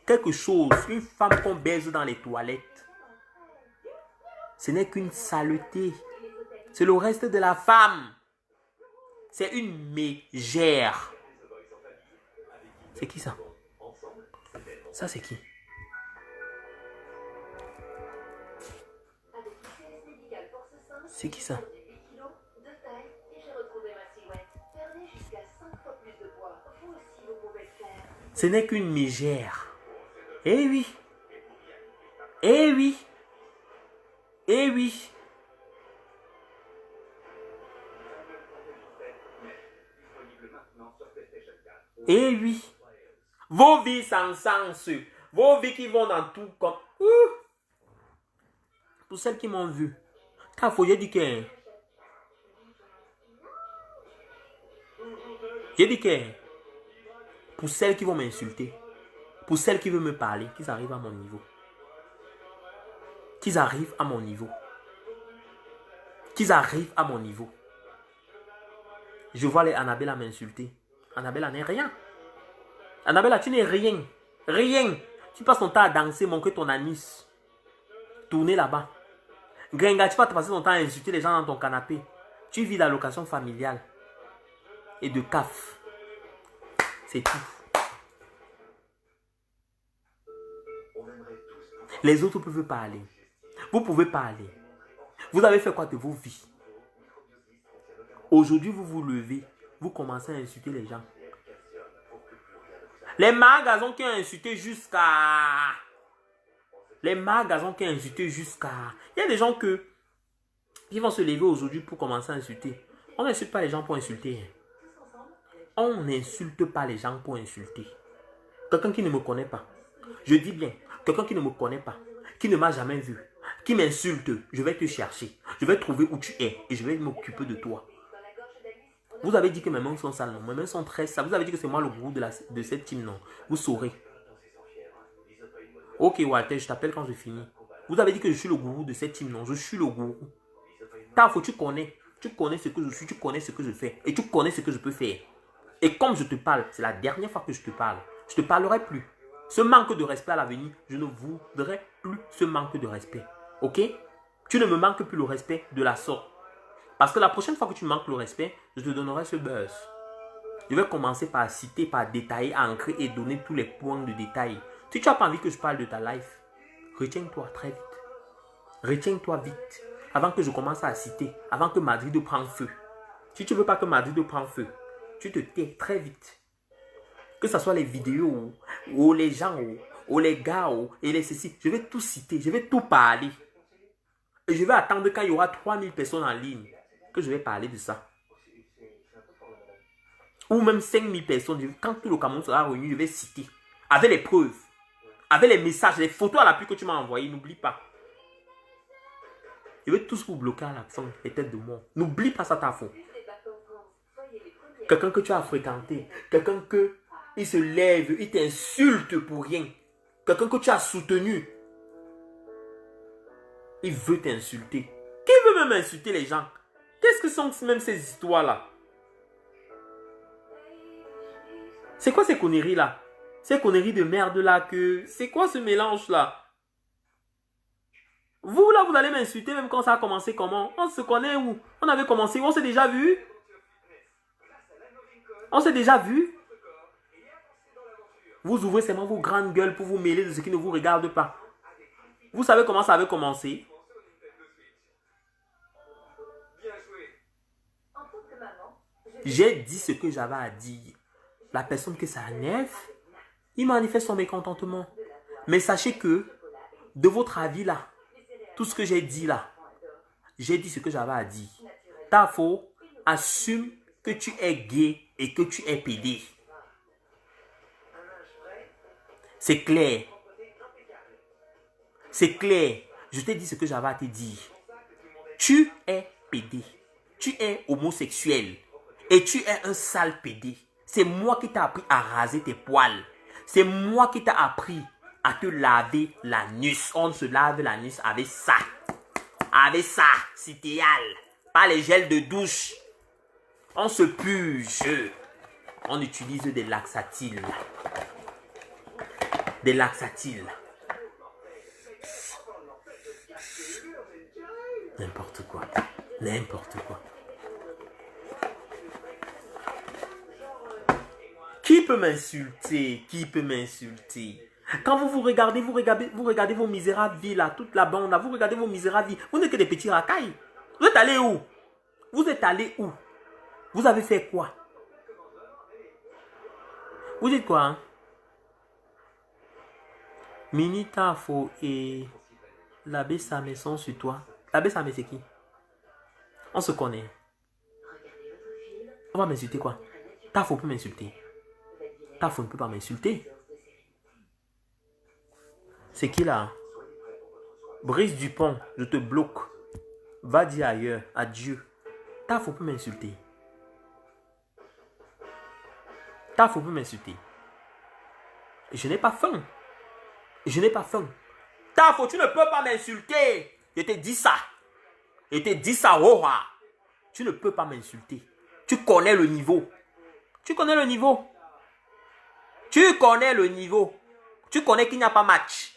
Quelque chose, une femme qu'on baise dans les toilettes, ce n'est qu'une saleté. C'est le reste de la femme. C'est une mégère. C'est qui ça? Ça, c'est qui? C'est qui ça? Ce n'est qu'une mégère. Eh oui. Eh oui. Eh oui. Eh oui. Vos vies sans sens. Vos vies qui vont dans tout comme... Pour celles qui m'ont vu. Quand faut, j'ai dit que... J'ai dit que... Pour celles qui vont m'insulter. Pour celles qui veulent me parler. Qu'ils arrivent à mon niveau. Qu'ils arrivent à mon niveau. Qu'ils arrivent à mon niveau. Je vois les Annabella m'insulter. Annabella n'est rien. Annabella, tu n'es rien. Rien. Tu passes ton temps à danser, montrer ton anis. Tourner là-bas. Gringa, tu vas te passer ton temps à insulter les gens dans ton canapé. Tu vis d'allocation familiale. Et de CAF. C'est tout. Les autres peuvent parler. Vous pouvez parler. Vous avez fait quoi de vos vies? Aujourd'hui, vous vous levez. Vous commencez à insulter les gens. Les magasins qui ont insulté jusqu'à... Les magasins qui ont insulté jusqu'à... Il y a des gens qui vont se lever aujourd'hui pour commencer à insulter. On n'insulte pas les gens pour insulter. On n'insulte pas les gens pour insulter. Quelqu'un qui ne me connaît pas. Je dis bien, quelqu'un qui ne me connaît pas, qui ne m'a jamais vu, qui m'insulte, je vais te chercher. Je vais trouver où tu es et je vais m'occuper de toi. Vous avez dit que mes mains sont sales, non? Mes mains sont très sales. Vous avez dit que c'est moi le gourou de cette team, non? Vous saurez. Ok, Walter, je t'appelle quand je finis. Vous avez dit que je suis le gourou de cette team, non? Je suis le gourou. Tafo, tu connais. Tu connais ce que je suis, tu connais ce que je fais. Et tu connais ce que je peux faire. Et comme je te parle, c'est la dernière fois que je te parle. Je ne te parlerai plus. Ce manque de respect à l'avenir, je ne voudrais plus ce manque de respect. Ok? Tu ne me manques plus le respect de la sorte. Parce que la prochaine fois que tu manques le respect, je te donnerai ce buzz. Je vais commencer par citer, par détailler, ancrer et donner tous les points de détail. Si tu n'as pas envie que je parle de ta life, retiens-toi très vite. Retiens-toi vite. Avant que je commence à citer, avant que Madrid prenne feu. Si tu ne veux pas que Madrid prenne feu, tu te tais très vite. Que ce soit les vidéos, ou les gens, ou les gars, et les ceci. Je vais tout citer, je vais tout parler. Et je vais attendre quand il y aura 3000 personnes en ligne que je vais parler de ça. ou même 5000 personnes, quand tout le Cameroun sera réuni, je vais citer. Avec les preuves, avec les messages, les photos à l'appui que tu m'as envoyées, n'oublie pas. Je vais tous vous bloquer à la fin, les têtes de mort. N'oublie pas ça, ta faute. Quelqu'un que tu as fréquenté, quelqu'un que il se lève, il t'insulte pour rien. Quelqu'un que tu as soutenu, il veut t'insulter. Qui veut même insulter les gens? Qu'est-ce que sont même ces histoires-là? C'est quoi ces conneries-là? Ces conneries de merde-là que... C'est quoi ce mélange-là? Vous, là, vous allez m'insulter même quand ça a commencé comment? On se connaît où? On avait commencé, on s'est déjà vu? On s'est déjà vu? Vous ouvrez seulement vos grandes gueules pour vous mêler de ce qui ne vous regarde pas. Vous savez comment ça avait commencé? J'ai dit ce que j'avais à dire. La personne que ça énerve, il manifeste son mécontentement. Mais sachez que, de votre avis là, tout ce que j'ai dit là, j'ai dit ce que j'avais à dire. Tafo, assume que tu es gay et que tu es pédé. C'est clair. C'est clair. Je t'ai dit ce que j'avais à te dire. Tu es pédé. Tu es homosexuel. Et tu es un sale pédé. C'est moi qui t'ai appris à raser tes poils. C'est moi qui t'ai appris à te laver l'anus. On se lave l'anus avec ça. Avec ça, citéal. Pas les gels de douche. On se purge. On utilise des laxatiles. Des laxatiles. N'importe quoi. N'importe quoi. Qui peut m'insulter? Qui peut m'insulter? Quand vous regardez vos misérables vies là, toute la bande là, vous regardez vos misérables vies, vous n'êtes que des petits racailles. Vous êtes allés où? Vous êtes allés où? Vous avez fait quoi? Vous dites quoi, hein? Minitafo et l'abbé Samé sont sur toi. L'abbé Samé c'est qui? On se connaît. On va m'insulter quoi? Tafo peut m'insulter. Tafo ne peut pas m'insulter. C'est qui là? Brice Dupont, je te bloque. Va dire ailleurs, adieu. Tafo peut m'insulter. Tafo peut m'insulter. Je n'ai pas faim. Je n'ai pas faim. Tafo, tu ne peux pas m'insulter. Je te dis ça. Je te dis ça, oh. Tu ne peux pas m'insulter. Tu connais le niveau. Tu connais le niveau. Tu connais le niveau. Tu connais qu'il n'y a pas match.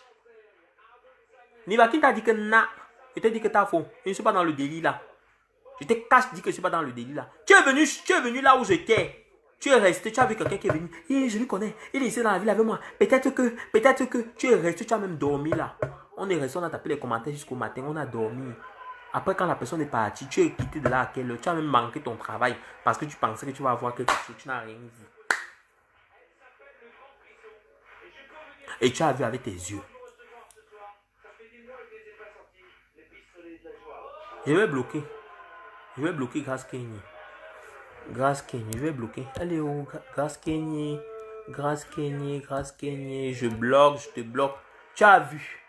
Nivakin t'a dit que na. Je t'ai dit que t'as faux. Je ne suis pas dans le délit là. Je te cache, dit que je ne suis pas dans le délit là. Tu es venu là où j'étais. Tu es resté, tu as vu quelqu'un qui est venu. Et je le connais. Il est ici dans la ville avec moi. Peut-être que tu es resté, tu as même dormi là. On est resté, on a tapé les commentaires jusqu'au matin. On a dormi. Après, quand la personne est partie, tu es quitté de là à quelle heure? Tu as même manqué ton travail parce que tu pensais que tu vas avoir quelque chose. Tu n'as rien vu. Et tu as vu avec tes yeux. Je vais bloquer. Je vais bloquer Grace Kenny. Grace Kenny, je vais bloquer. Allez où? Grace Kenny. Grace Kenny, Grace Kenny. Je bloque, je te bloque. Tu as vu.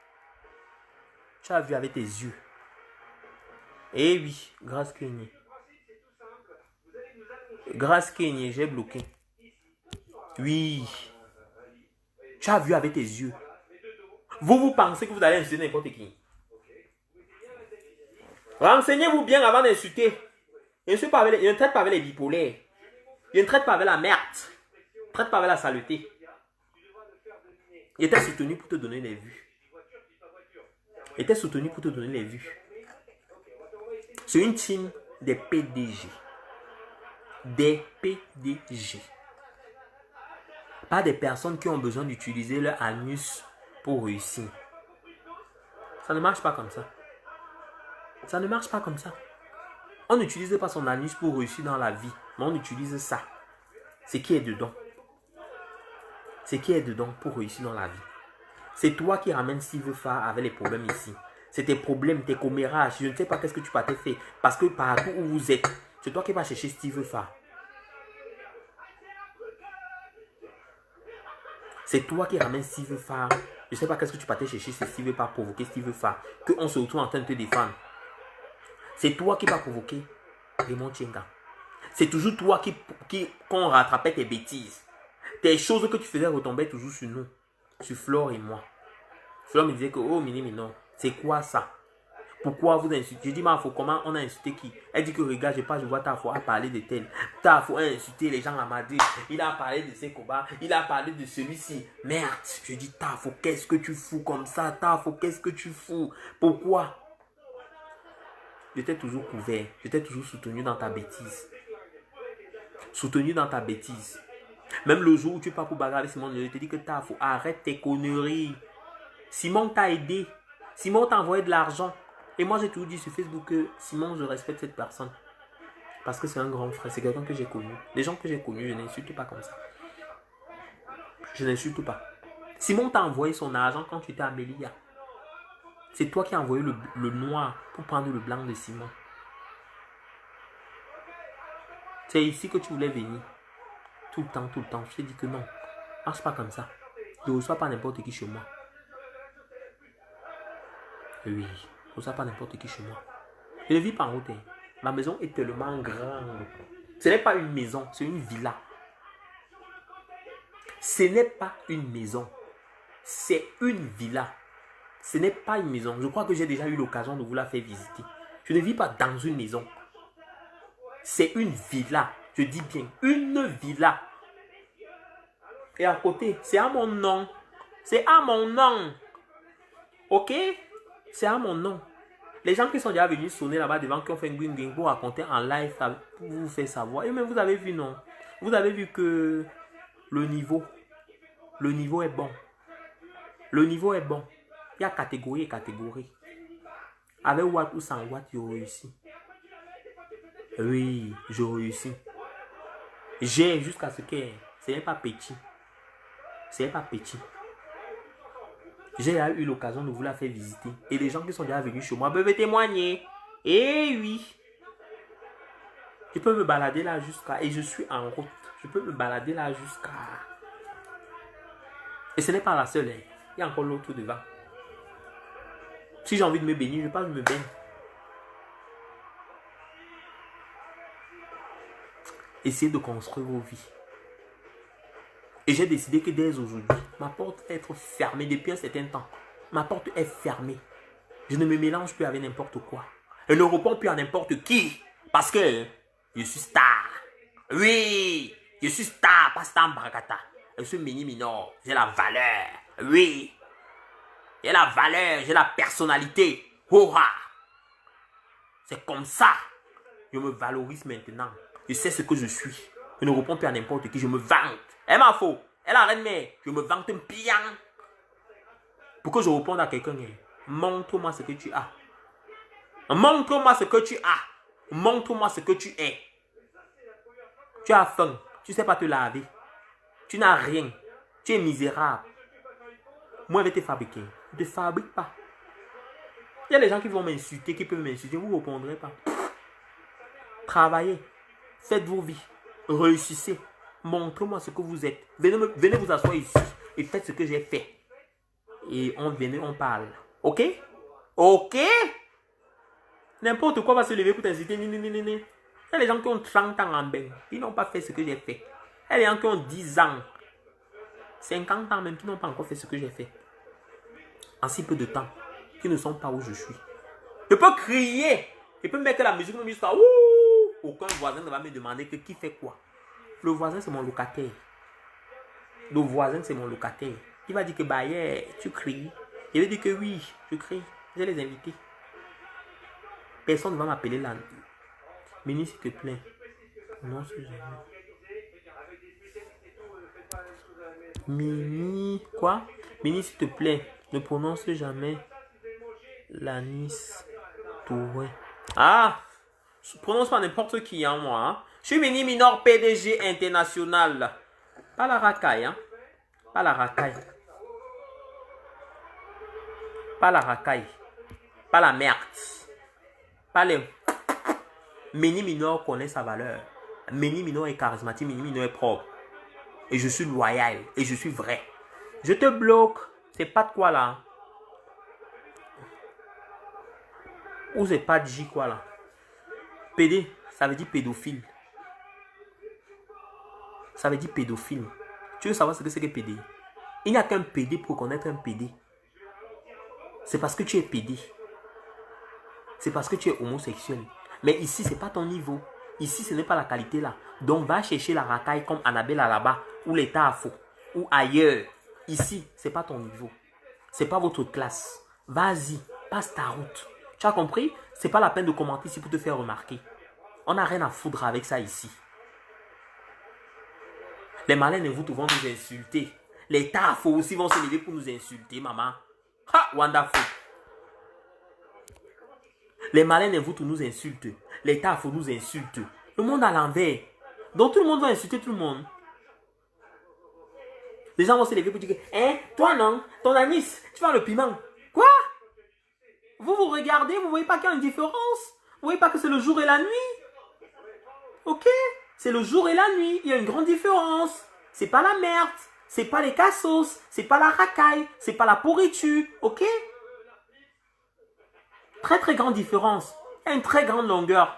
Tu as vu avec tes yeux. Eh oui, Grace Kenny. Grace Kenny, j'ai bloqué. Oui. Tu as vu avec tes yeux. Vous pensez que vous allez insulter n'importe qui. Renseignez-vous bien avant d'insulter. Je ne traite pas avec les bipolaires. Je ne traite pas avec la merde. Je ne traite pas avec la saleté. Il était soutenu pour te donner les vues. Il était soutenu pour te donner les vues. C'est une team des PDG. Des PDG. Pas des personnes qui ont besoin d'utiliser leur anus pour réussir. Ça ne marche pas comme ça. Ça ne marche pas comme ça. On n'utilise pas son anus pour réussir dans la vie. Mais on utilise ça. C'est qui est dedans. C'est qui est dedans pour réussir dans la vie. C'est toi qui ramènes Steve Fa avec les problèmes ici. C'est tes problèmes, tes commérages. Je ne sais pas qu'est-ce que tu peux te faire. Parce que partout où vous êtes, c'est toi qui vas chercher Steve Fa. C'est toi qui ramènes Steve Farr. Je ne sais pas qu'est-ce que tu partais chercher si Steve Farr provoquer Steve Farr. Qu'on se retrouve en train de te défendre. C'est toi qui vas provoquer Raymond Tchenga. C'est toujours toi qu'on rattrapait tes bêtises. Tes choses que tu faisais retomber toujours sur nous. Sur Flore et moi. Flore me disait que, oh, Mini, non. C'est quoi ça? Pourquoi vous insultez? Je dis, Tafo, comment on a insulté qui? Elle dit que, regarde, je vois Tafo a parlé de tel. Tafo a insulté les gens à Madrid. Il a parlé de ses combats. Il a parlé de celui-ci. Merde. Je dis, Tafo, qu'est-ce que tu fous comme ça? Tafo, qu'est-ce que tu fous? Pourquoi? J'étais toujours couvert. J'étais toujours soutenu dans ta bêtise. Soutenu dans ta bêtise. Même le jour où tu pars pour bagarrer Simon, je te dis que Tafo, arrête tes conneries. Simon t'a aidé. Simon t'a envoyé de l'argent. Et moi, j'ai toujours dit sur Facebook que Simon, je respecte cette personne. Parce que c'est un grand frère. C'est quelqu'un que j'ai connu. Les gens que j'ai connus, je n'insulte pas comme ça. Je n'insulte pas. Simon t'a envoyé son argent quand tu étais à Mélia. C'est toi qui as envoyé le noir pour prendre le blanc de Simon. C'est ici que tu voulais venir. Tout le temps, tout le temps. Je t'ai dit que non. Marche pas comme ça. Ne reçois pas n'importe qui chez moi. Oui. Ne reçois pas n'importe qui chez moi. Je ne vis pas en hauteur. Ma maison est tellement grande. Ce n'est pas une maison, c'est une villa. Ce n'est pas une maison. C'est une villa. Ce n'est pas une maison. Je crois que j'ai déjà eu l'occasion de vous la faire visiter. Je ne vis pas dans une maison. C'est une villa. Je dis bien, une villa. Et à côté, c'est à mon nom. C'est à mon nom. Ok? C'est à mon nom. Les gens qui sont déjà venus sonner là-bas devant, qui ont fait un green pour raconter en live, pour vous faire savoir. Et même vous avez vu, non? Vous avez vu que le niveau est bon. Le niveau est bon. Il y a catégorie et catégorie. Avec Watt ou sans Watt, je réussis. Oui, je réussis. J'ai jusqu'à ce que ce n'est pas petit. Ce n'est pas petit. J'ai eu l'occasion de vous la faire visiter. Et les gens qui sont déjà venus chez moi peuvent témoigner. Eh oui. Je peux me balader là jusqu'à... Et je suis en route. Je peux me balader là jusqu'à... Et ce n'est pas la seule. Hein. Il y a encore l'autre devant. Si j'ai envie de me baigner, je passe, je me baigne. Essayez de construire vos vies. Et j'ai décidé que dès aujourd'hui, ma porte va être fermée depuis un certain temps. Ma porte est fermée. Je ne me mélange plus avec n'importe quoi. Je ne réponds plus à n'importe qui. Parce que je suis star. Oui, je suis star, pas star Mbrakata. Je suis Mini Minor. J'ai la valeur. Oui. J'ai la valeur, j'ai la personnalité. Hoha. C'est comme ça. Je me valorise maintenant. Je sais ce que je suis. Je ne réponds plus à n'importe qui. Je me vante. Elle m'a faux. Elle a reine mère. Je me vante bien. Pour que je réponde à quelqu'un. Montre-moi ce que tu as. Montre-moi ce que tu as. Montre-moi ce que tu es. Tu as faim. Tu ne sais pas te laver. Tu n'as rien. Tu es misérable. Moi, je vais te fabriquer. Je ne te fabrique pas. Il y a des gens qui vont m'insulter, qui peuvent m'insulter. Vous ne répondrez pas. Travaillez. Faites vos vies. Réussissez. Montrez-moi ce que vous êtes. Venez vous asseoir ici et faites ce que j'ai fait. Et on parle. Ok? Ok? N'importe quoi va se lever pour t'insulter. Il y a des gens qui ont 30 ans en bain. Ils n'ont pas fait ce que j'ai fait. Il y a des gens qui ont 10 ans. 50 ans même qui n'ont pas encore fait ce que j'ai fait. En si peu de temps. Qui ne sont pas où je suis. Je peux crier. Je peux mettre la musique. Aucun voisin ne va me demander que qui fait quoi. Le voisin, c'est mon locataire. Le voisin, c'est mon locataire. Il va dire que, bah, yeah, tu cries. Je vais dire que oui, je crie. Je vais les inviter. Personne ne va m'appeler là. Mini, s'il te plaît. Non, c'est jamais. Mini, quoi? Mini, s'il te plaît. Ne prononce jamais Lanis Touré. Ah! Je prononce pas n'importe qui, hein, moi. Hein. Je suis Mini Minor PDG international. Pas la racaille, hein. Pas la racaille. Pas la racaille. Pas la merde. Pas les... Mini Minor connaît sa valeur. Mini Minor est charismatique. Mini Minor est propre. Et je suis loyal. Et je suis vrai. Je te bloque. C'est pas de quoi là. Ou c'est pas de J quoi là. PD, ça veut dire pédophile. Ça veut dire pédophile. Tu veux savoir ce que c'est que PD? Il n'y a qu'un PD pour connaître un PD. C'est parce que tu es PD. C'est parce que tu es homosexuel. Mais ici, ce n'est pas ton niveau. Ici, ce n'est pas la qualité là. Donc, va chercher la racaille comme Annabelle là-bas, ou l'État à faux, ou ailleurs. Ici, ce n'est pas ton niveau. Ce n'est pas votre classe. Vas-y, passe ta route. Tu as compris? Ce n'est pas la peine de commenter ici pour te faire remarquer. On n'a rien à foutre avec ça ici. Les malins et vous vont nous insulter. Les tafos aussi vont se lever pour nous insulter, maman. Ha, wonderful. Les malins et vous nous insultent. Les tafos nous insultent. Le monde à l'envers. Donc tout le monde va insulter tout le monde. Les gens vont se lever pour dire que, hein, toi non, ton anis, tu vends le piment. Quoi? Vous regardez, vous voyez pas qu'il y a une différence? Vous voyez pas que c'est le jour et la nuit? Ok? C'est le jour et la nuit. Il y a une grande différence. C'est pas la merde. C'est pas les cassos. C'est pas la racaille. C'est pas la pourriture. Ok? Très très grande différence. Il y a une très grande longueur.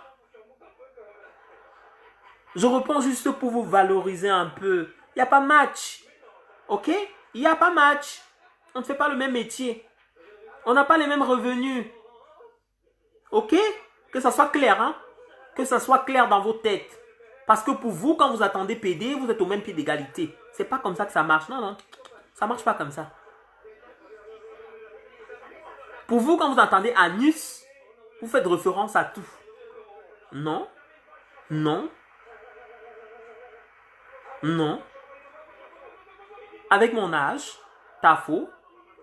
Je reprends juste pour vous valoriser un peu. Il n'y a pas match. Ok? Il n'y a pas match. On ne fait pas le même métier. On n'a pas les mêmes revenus. Ok? Que ça soit clair, hein? Que ça soit clair dans vos têtes. Parce que pour vous, quand vous attendez PD, vous êtes au même pied d'égalité. C'est pas comme ça que ça marche. Non, non. Ça marche pas comme ça. Pour vous, quand vous entendez anus, vous faites référence à tout. Non. Non. Non. Avec mon âge, t'as faux,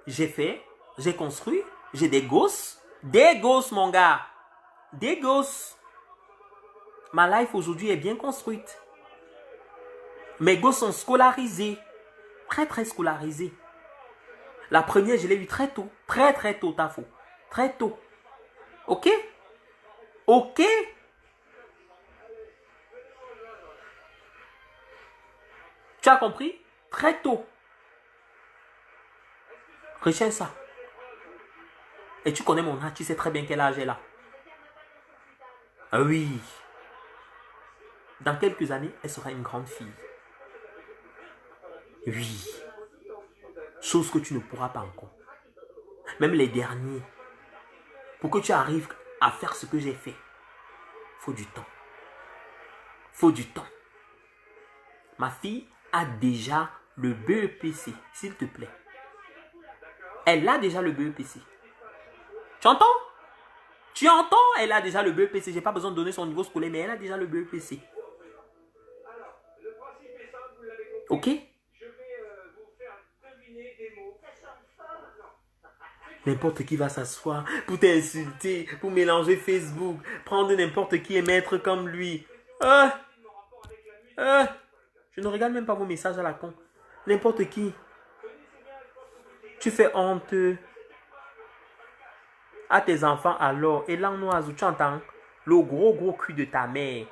j'ai fait, j'ai construit, j'ai des gosses. Des gosses, mon gars. Des gosses. Ma life aujourd'hui est bien construite. Mes gosses sont scolarisés. Très, très scolarisés. La première, je l'ai eu très tôt. Très, très tôt, t'as faux. Très tôt. Ok? Ok? Tu as compris? Très tôt. Retiens ça. Et tu connais mon âge, tu sais très bien quel âge elle a. Ah oui. Dans quelques années, elle sera une grande fille. Oui. Chose que tu ne pourras pas encore. Même les derniers. Pour que tu arrives à faire ce que j'ai fait, faut du temps. Faut du temps. Ma fille a déjà le BEPC, s'il te plaît. Elle a déjà le BEPC. Tu entends? Tu entends? Elle a déjà le BEPC. Je n'ai pas besoin de donner son niveau scolaire, mais elle a déjà le BEPC. Ok? N'importe qui va s'asseoir pour t'insulter, pour mélanger Facebook, prendre n'importe qui et mettre comme lui. Je ne regarde même pas vos messages à la con. N'importe qui. Tu fais honte à tes enfants alors. Et l'anoise, tu entends? Le gros cul de ta mère.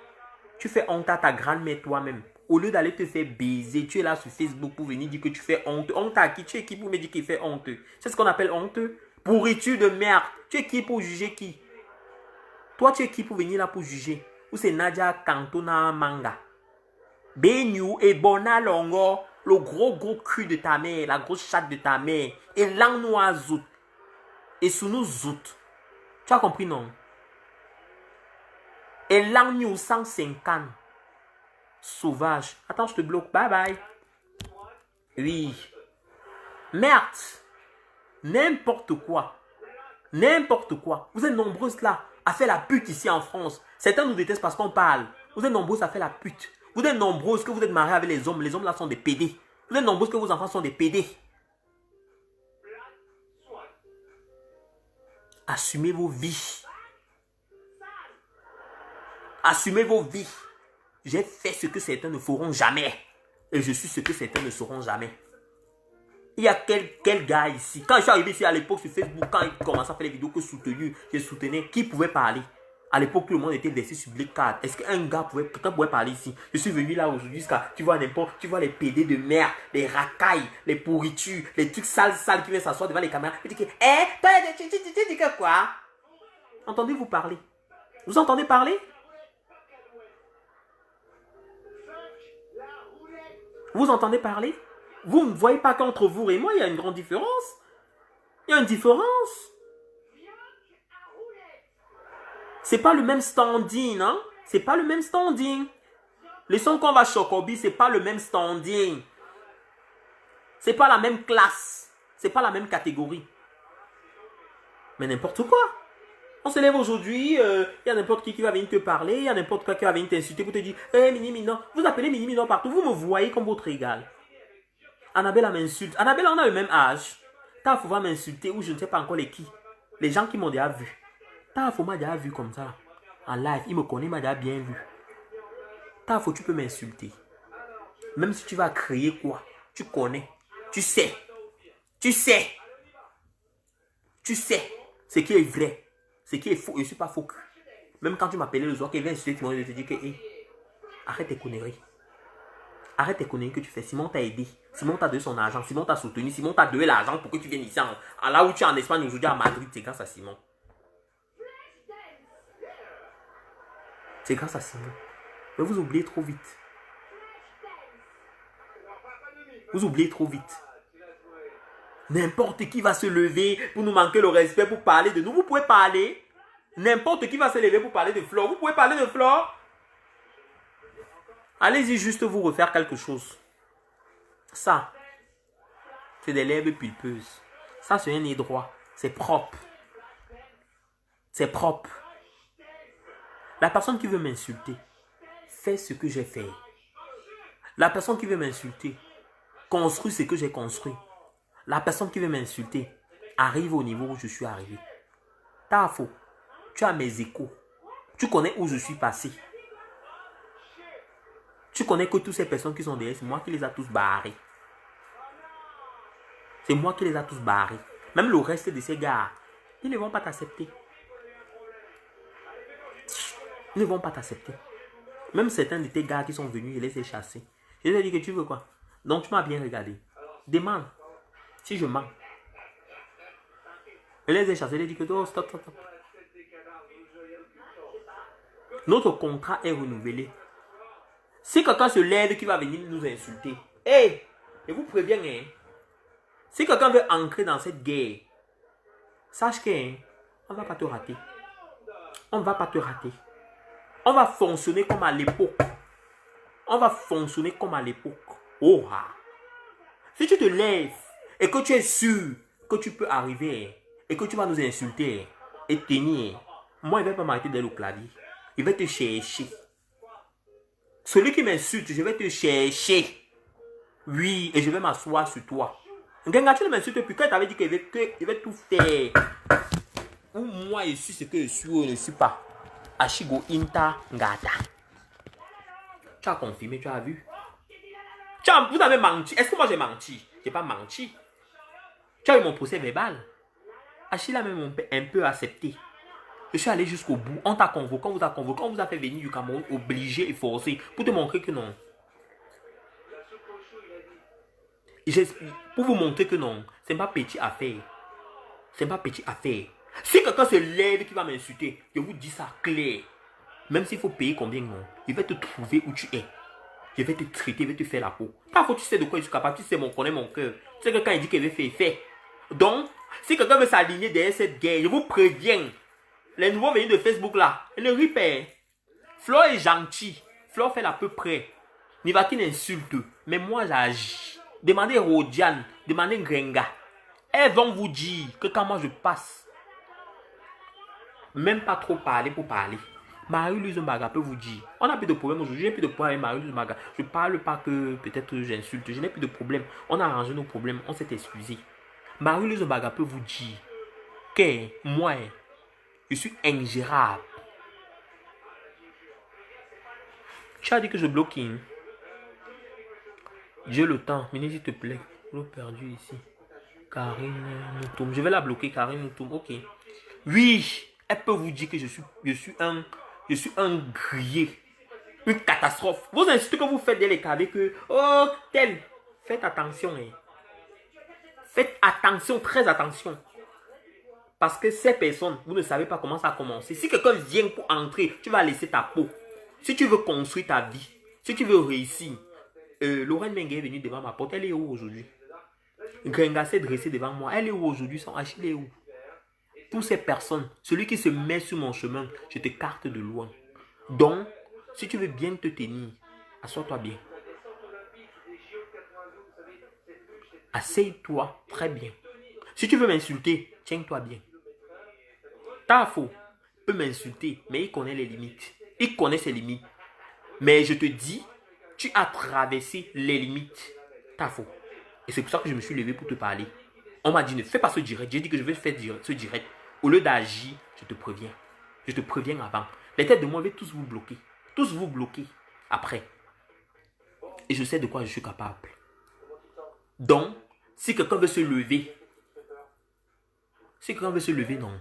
Tu fais honte à ta grand-mère toi-même. Au lieu d'aller te faire baiser, tu es là sur Facebook pour venir dire que tu fais honte. Honte à qui? Tu es qui pour me dire qu'il fait honte? C'est ce qu'on appelle honte? Pourriture de merde. Tu es qui pour juger qui? Toi, tu es qui pour venir là pour juger? Ou c'est Nadia Cantona Manga? Benyu et Bona Longo. Le gros cul de ta mère. La grosse chatte de ta mère. Et l'anois zout. Et sous nous zout. Tu as compris, non? Et l'agneau 150. Sauvage. Attends, je te bloque. Bye bye. Oui. Merde. N'importe quoi. N'importe quoi. Vous êtes nombreuses là à faire la pute ici en France. Certains nous détestent parce qu'on parle. Vous êtes nombreuses à faire la pute. Vous êtes nombreuses que vous êtes mariées avec les hommes. Les hommes là sont des PD. Vous êtes nombreuses que vos enfants sont des PD. Assumez vos vies. Assumez vos vies. J'ai fait ce que certains ne feront jamais. Et je suis ce que certains ne sauront jamais. Il y a quel gars ici? Quand je suis arrivé ici à l'époque sur Facebook, quand il commençait à faire les vidéos que soutenu, j'ai soutenu, qui pouvait parler? À l'époque, tout le monde était versé sur Black Card. Est-ce qu'un gars quelqu'un pouvait parler ici? Je suis venu là aujourd'hui jusqu'à, tu vois n'importe, tu vois les PD de merde, les racailles, les pourritures, les trucs sales qui viennent s'asseoir devant les caméras. Tu dis que, toi, tu dis que quoi? Entendez-vous parler? Vous entendez parler? Vous entendez parler? Vous ne voyez pas qu'entre vous et moi, il y a une grande différence? Il y a une différence. C'est pas le même standing, hein? C'est pas le même standing. Les sons qu'on va chocobi, c'est pas le même standing. C'est pas la même classe. C'est pas la même catégorie. Mais n'importe quoi. On se lève aujourd'hui, il y a n'importe qui va venir te parler, il y a n'importe quoi qui va venir t'insulter pour te dire, Mini Minon, vous appelez Mini Minon partout, vous me voyez comme votre égal. Annabelle m'insulte. Annabelle, on a le même âge. T'as faut m'insulter ou je ne sais pas encore les qui. Les gens qui m'ont déjà vu. T'as faut m'a déjà vu comme ça. En live, il me connaît, il m'a déjà bien vu. T'as faut tu peux m'insulter. Même si tu vas crier quoi, tu connais. Tu sais. Tu sais. Tu sais. Ce qui est vrai. Ce qui est faux. Je ne suis pas faux. Même quand tu m'appelais le soir, qu'il vient insulter, tu m'as dit que arrête tes conneries. Arrête tes conneries que tu fais. Simon t'a aidé. Simon t'a donné son argent. Simon t'a soutenu. Simon t'a donné l'argent pour que tu viennes ici. Là où tu es en Espagne aujourd'hui à Madrid, c'est grâce à Simon. C'est grâce à Simon. Mais vous oubliez trop vite. Vous oubliez trop vite. N'importe qui va se lever pour nous manquer le respect, pour parler de nous. Vous pouvez parler. N'importe qui va se lever pour parler de Flore. Vous pouvez parler de Flore. Allez-y juste vous refaire quelque chose. Ça, c'est des lèvres pulpeuses. Ça, c'est un nez droit. C'est propre. C'est propre. La personne qui veut m'insulter fait ce que j'ai fait. La personne qui veut m'insulter construit ce que j'ai construit. La personne qui veut m'insulter arrive au niveau où je suis arrivé. T'as faux. Tu as mes échos. Tu connais où je suis passé. Tu connais que toutes ces personnes qui sont derrière, c'est moi qui les a tous barrés. C'est moi qui les a tous barrés. Même le reste de ces gars, ils ne vont pas t'accepter. Ils ne vont pas t'accepter. Même certains de tes gars qui sont venus, je les ai chassés. Je leur ai dit que tu veux quoi? Donc tu m'as bien regardé. Demande si je mens. Je les ai chassés, je les ai dit que oh, stop. Notre contrat est renouvelé. Si quelqu'un se lève qui va venir nous insulter, je vous préviens, si quelqu'un veut entrer dans cette guerre, sache qu'on ne va pas te rater. On ne va pas te rater. On va fonctionner comme à l'époque. On va fonctionner comme à l'époque. Oh, ah. Si tu te lèves et que tu es sûr que tu peux arriver et que tu vas nous insulter et tenir, moi, je ne vais pas m'arrêter dans le clavier. Il va te chercher. Celui qui m'insulte, je vais te chercher. Oui, et je vais m'asseoir sur toi. Ngenga, tu ne m'insultes plus. Quand tu avais dit qu'il va tout faire. Ou moi, je suis ce que je suis ou je ne suis pas. Ashigo Inta Ngata. Tu as confirmé, tu as vu. Vous avez menti. Est-ce que moi j'ai menti? Je n'ai pas menti. Tu as eu mon procès verbal. Achille a même un peu accepté. Je suis allé jusqu'au bout. On t'a convoqué, on vous a convoqué, on vous a fait venir du Cameroun obligé et forcé pour te montrer que non. Pour vous montrer que non, c'est pas petit affaire. C'est pas petit affaire. Si quelqu'un se lève qui va m'insulter, je vous dis ça clair. Même s'il faut payer combien, non, je vais te trouver où tu es. Je vais te traiter, je vais te faire la peau. Parfois, tu sais de quoi je suis capable, tu sais, connaît mon cœur. Tu sais que quand il dit qu'il veut faire, il fait. Donc, si quelqu'un veut s'aligner derrière cette guerre, je vous préviens. Les nouveaux venus de Facebook là, le ripère. Flore est gentil. Flore fait à peu près. Nivakin insulte. Mais moi j'agis. Demandez Rodiane. Demandez Grenga. Elles vont vous dire que quand moi je passe, même pas trop parler pour parler. Marie-Louise Mbaga peut vous dire. On n'a plus de problème aujourd'hui. J'ai plus de problème avec Marie-Louise Mbaga. Je parle pas que peut-être j'insulte. Je n'ai plus de problème. On a arrangé nos problèmes. On s'est excusé. Marie-Louise Mbaga peut vous dire que moi, je suis ingérable. Tu as dit que je bloque. J'ai le temps. Venez s'il te plaît. L'eau perdue ici. Karine Noutoum. Je vais la bloquer, Karine Noutoum. Ok. Oui. elle peut vous dire que je suis un grillé, une catastrophe. Vos insultes que vous faites dès les cavés que, oh, tel, faites attention. Hein. Faites attention, très attention. Parce que ces personnes, vous ne savez pas comment ça a commencé. Si quelqu'un vient pour entrer, tu vas laisser ta peau. Si tu veux construire ta vie, si tu veux réussir, Lorraine Mengue est venue devant ma porte. Elle est où aujourd'hui? Grenga s'est dressé devant moi. Elle est où aujourd'hui? Son Achille est où? Toutes ces personnes, celui qui se met sur mon chemin, je te carte de loin. Donc, si tu veux bien te tenir, assois-toi bien. Asseye-toi très bien. Si tu veux m'insulter, tiens-toi bien. Tafo peut m'insulter, mais il connaît les limites. Il connaît ses limites. Mais je te dis, tu as traversé les limites. Tafo. Et c'est pour ça que je me suis levé pour te parler. On m'a dit, ne fais pas ce direct. J'ai dit que je vais faire ce direct. Au lieu d'agir, je te préviens. Je te préviens avant. Les têtes de moi vont tous vous bloquer. Tous vous bloquer après. Et je sais de quoi je suis capable. Donc, si quelqu'un veut se lever, non.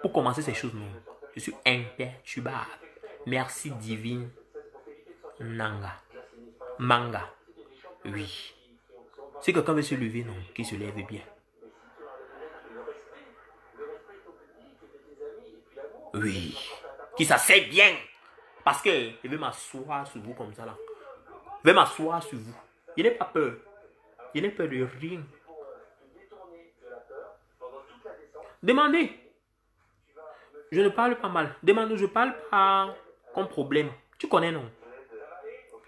Pour commencer ces choses, non. Je suis imperturbable. Merci divine. Nanga. Manga. Oui. Si quelqu'un veut se lever, non. Qu'il se lève bien. Oui. Qui s'assied bien. Parce que je vais m'asseoir sur vous comme ça là. Je vais m'asseoir sur vous. Je n'ai pas peur. Je n'ai peur de rien. Demandez. Je ne parle pas mal. Demandez, je parle pas comme problème. Tu connais, non?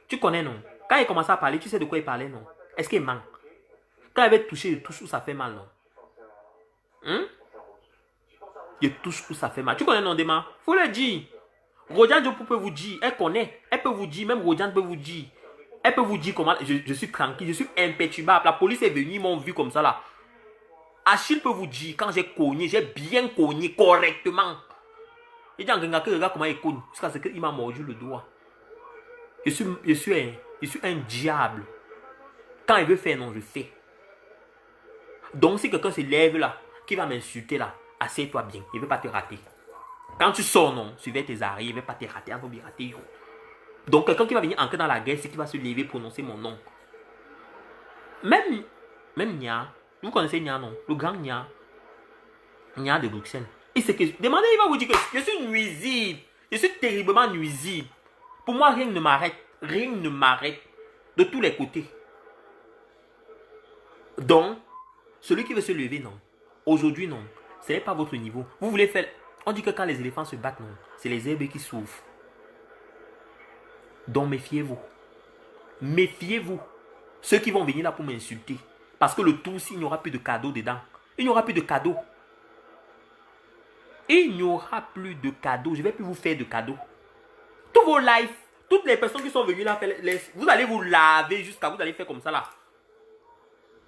Tu connais, non? Quand il commence à parler, tu sais de quoi il parlait, non? Est-ce qu'il manque? Quand il avait touché, il touche où ça fait mal, non? Hein? Il touche où ça fait mal. Tu connais, non, Dema? Faut le dire. Rodian peut vous dire. Elle connaît. Elle peut vous dire. Même Rodian peut vous dire. Elle peut vous dire comment. Je suis tranquille. Je suis imperturbable. La police est venue. Ils m'ont vu comme ça, là. Achille peut vous dire. Quand j'ai cogné, j'ai bien cogné correctement. Il dit regarde comment il cogne. Jusqu'à ce qu'il m'a mordu le doigt. Je suis un diable. Quand il veut faire, non, je fais. Donc, si quelqu'un se lève là, qui va m'insulter là, assieds-toi bien. Il ne veut pas te rater. Quand tu sors, non, suivez tes arrêts, il ne veut pas te rater. Il va te rater. Donc, quelqu'un qui va venir entrer dans la guerre, c'est qui va se lever, prononcer mon nom. Même Nia, vous connaissez Nia, non? Le grand Nia. Nia de Bruxelles. Et c'est que, demandez, il va vous dire que je suis nuisible. Je suis terriblement nuisible. Pour moi, rien ne m'arrête. Rien ne m'arrête. De tous les côtés. Donc, celui qui veut se lever, non. Aujourd'hui, non. Ce n'est pas votre niveau. Vous voulez faire... On dit que quand les éléphants se battent, non. C'est les herbes qui souffrent. Donc, méfiez-vous. Méfiez-vous. Ceux qui vont venir là pour m'insulter. Parce que le tout, il n'y aura plus de cadeaux dedans. Il n'y aura plus de cadeaux. Il n'y aura plus de cadeaux. Je ne vais plus vous faire de cadeaux. Tous vos lives, toutes les personnes qui sont venues là, vous allez vous laver jusqu'à vous allez faire comme ça là.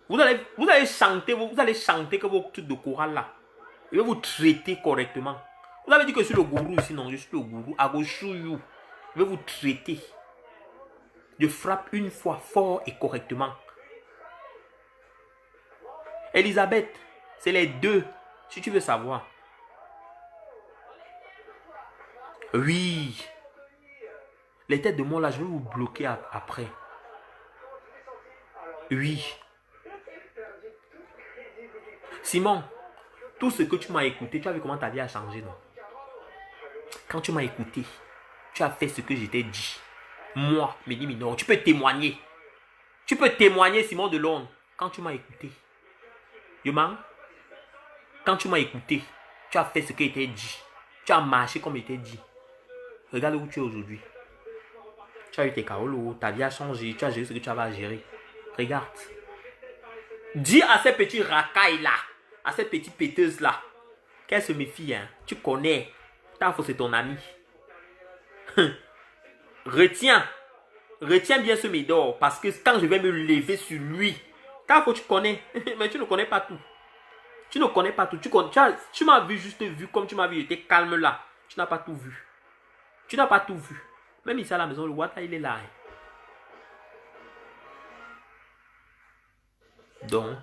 Vous allez chanter que vos trucs de chorale là. Je vais vous traiter correctement. Vous avez dit que je suis le gourou ici, non, je suis le gourou. Agoshouyou. Je vais vous traiter. Je frappe une fois fort et correctement. Elisabeth, c'est les deux, si tu veux savoir. Oui. Les têtes de moi là, je vais vous bloquer après. Oui. Simon, tout ce que tu m'as écouté, tu as vu comment ta vie a changé, non? Quand tu m'as écouté, tu as fait ce que je t'ai dit. Moi, Mehdi Minor, tu peux témoigner. Tu peux témoigner, Simon Delon, quand tu m'as écouté. Yoman, quand tu m'as écouté, tu as fait ce qui était dit. Tu as marché comme il était dit. Regarde où tu es aujourd'hui. Tu as eu tes kaolos, ta vie a changé, tu as géré ce que tu avais à gérer. Regarde. Dis à ces petits racailles là, à ces petites péteuses là, qu'elles se méfient, hein. Tu connais. Tafo, c'est ton ami. Retiens bien ce Médor, parce que quand je vais me lever sur lui, Tafo, tu connais, mais tu ne connais pas tout. Tu ne connais pas tout. Tu m'as juste vu comme tu m'as vu, j'étais calme là. Tu n'as pas tout vu. Tu n'as pas tout vu. Même ici à la maison, le water, il est là. Hein. Donc,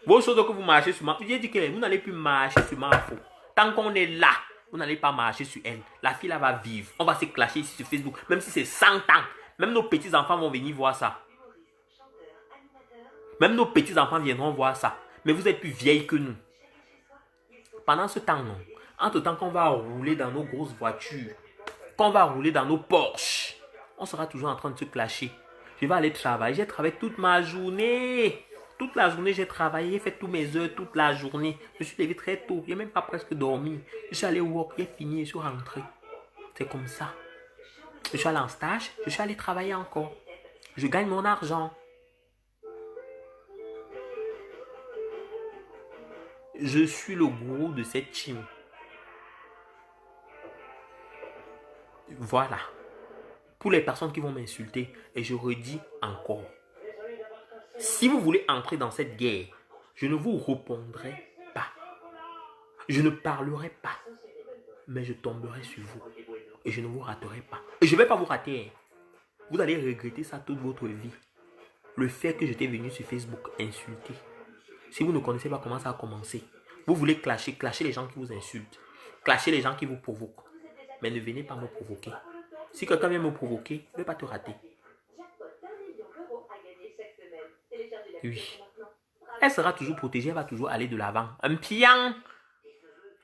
vos choses que vous marchez sur moi, j'ai dit que vous n'allez plus marcher sur ma faute. Tant qu'on est là, vous n'allez pas marcher sur elle. La fille là va vivre. On va se clasher ici sur Facebook. Même si c'est 100 ans. Même nos petits-enfants vont venir voir ça. Même nos petits-enfants viendront voir ça. Mais vous êtes plus vieilles que nous. Pendant ce temps, non. Entre-temps qu'on va rouler dans nos grosses voitures, qu'on va rouler dans nos Porsche, on sera toujours en train de se clasher. Je vais aller travailler. J'ai travaillé toute ma journée. Toute la journée, j'ai travaillé, fait tous mes heures, toute la journée. Je suis levé très tôt. Je n'ai même pas presque dormi. Je suis allé work, j'ai fini, je suis rentré. C'est comme ça. Je suis allé en stage, je suis allé travailler encore. Je gagne mon argent. Je suis le gourou de cette team. Voilà. Pour les personnes qui vont m'insulter, et je redis encore. Si vous voulez entrer dans cette guerre, je ne vous répondrai pas. Je ne parlerai pas. Mais je tomberai sur vous. Et je ne vous raterai pas. Et je ne vais pas vous rater. Vous allez regretter ça toute votre vie. Le fait que j'étais venu sur Facebook insulter. Si vous ne connaissez pas comment ça a commencé, vous voulez clasher les gens qui vous insultent. Clasher les gens qui vous provoquent. Mais ne venez pas me provoquer. Si quelqu'un vient me provoquer, je ne vais pas te rater. Oui. Elle sera toujours protégée, elle va toujours aller de l'avant. Un pian.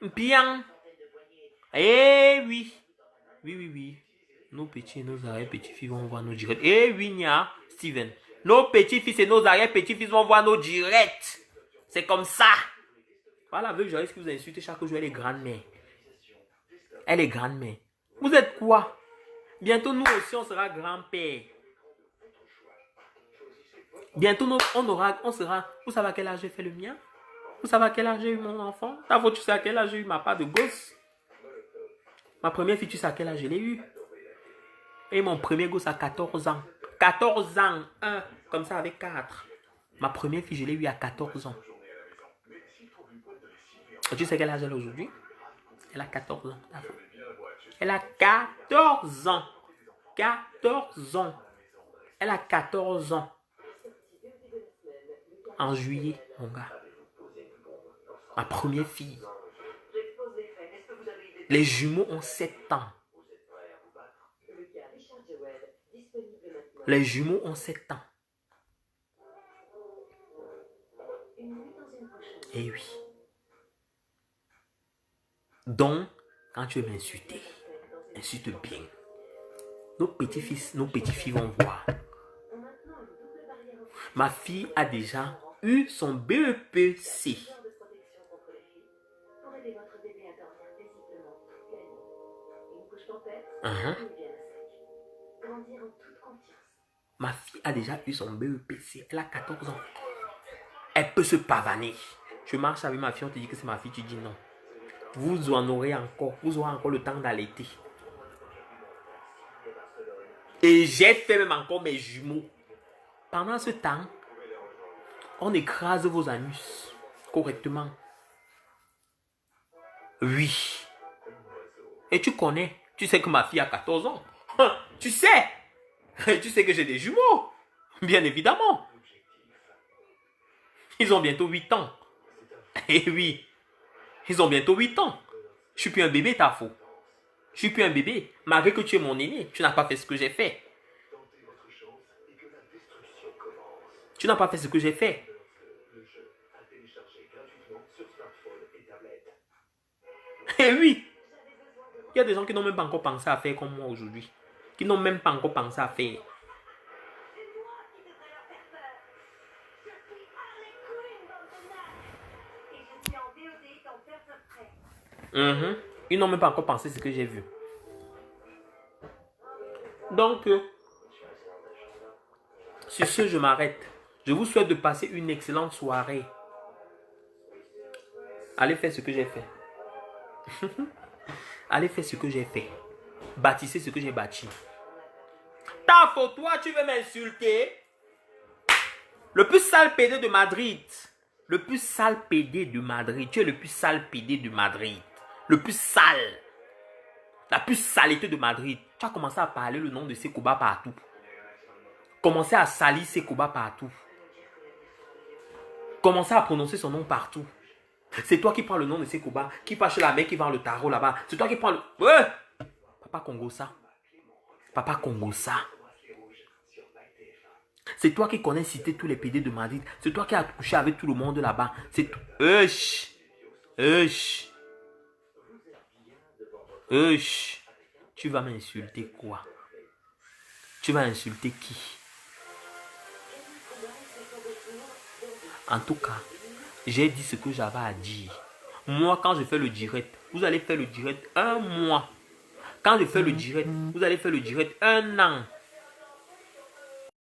Un pian. Eh oui. Oui. Nos petits et nos arrière-petits-fils vont voir nos directs. Eh oui, Nia, Steven. Nos petits-fils et nos arrière-petits-fils vont voir nos directs. C'est comme ça. Voilà, avec Joyce qui vous insulte chaque jour, elle est grand-mère. Elle est grand-mère. Vous êtes quoi? Bientôt, nous aussi, on sera grand-père. Bientôt, on sera... Vous savez à quel âge j'ai fait le mien? Vous savez à quel âge j'ai eu mon enfant? D'abord, tu sais à quel âge j'ai eu ma part de gosse? Ma première fille, tu sais à quel âge je l'ai eu? Et mon premier gosse a 14 ans. 14 ans. Un, comme ça, avec 4. Ma première fille, je l'ai eu à 14 ans. Et tu sais quel âge elle a aujourd'hui? Elle a 14 ans. Elle a 14 ans. 14 ans. Elle a 14 ans. En juillet, mon gars. Ma première fille. Les jumeaux ont 7 ans. Les jumeaux ont 7 ans. Eh oui. Donc, quand tu veux m'insulter, insulte bien. Nos petits-fils, nos petits-filles vont voir. Ma fille a déjà eu son BEPC. Ma fille a déjà eu son BEPC. Elle a 14 ans. Elle peut se pavaner. Je marche avec ma fille, on te dit que c'est ma fille, tu dis non. Vous en aurez encore. Vous aurez encore le temps d'allaiter. Et j'ai fait même encore mes jumeaux. Pendant ce temps, on écrase vos anus correctement. Oui. Et tu connais. Tu sais que ma fille a 14 ans. Tu sais. Tu sais que j'ai des jumeaux. Bien évidemment. Ils ont bientôt 8 ans. Eh oui. Ils ont bientôt 8 ans. Je suis plus un bébé, t'as faux. Je suis plus un bébé. Malgré que tu es mon aîné, tu n'as pas fait ce que j'ai fait. Tu n'as pas fait ce que j'ai fait. Eh oui. Il y a des gens qui n'ont même pas encore pensé à faire comme moi aujourd'hui. Qui n'ont même pas encore pensé à faire. Ils n'ont même pas encore pensé ce que j'ai vu. Donc, sur ce, je m'arrête. Je vous souhaite de passer une excellente soirée. Allez faire ce que j'ai fait. Allez faire ce que j'ai fait. Bâtissez ce que j'ai bâti. Ta faute, toi, tu veux m'insulter? Le plus sale PD de Madrid. Le plus sale PD de Madrid. Tu es le plus sale PD de Madrid. Le plus sale. La plus saleté de Madrid. Tu as commencé à parler le nom de Sekouba partout. Commencé à salir Sekouba partout. Commencé à prononcer son nom partout. C'est toi qui prends le nom de Sekoba, qui va chez la mère qui vend le tarot là-bas. C'est toi qui prends le... Ouais! Papa Congo ça. Papa Congo ça. C'est toi qui connais citer tous les PD de Madrid. C'est toi qui as couché avec tout le monde là-bas. C'est toi. Tu vas m'insulter quoi? Tu vas insulter qui? En tout cas, j'ai dit ce que j'avais à dire. Moi, quand je fais le direct, vous allez faire le direct un mois. Quand je fais le direct, vous allez faire le direct un an.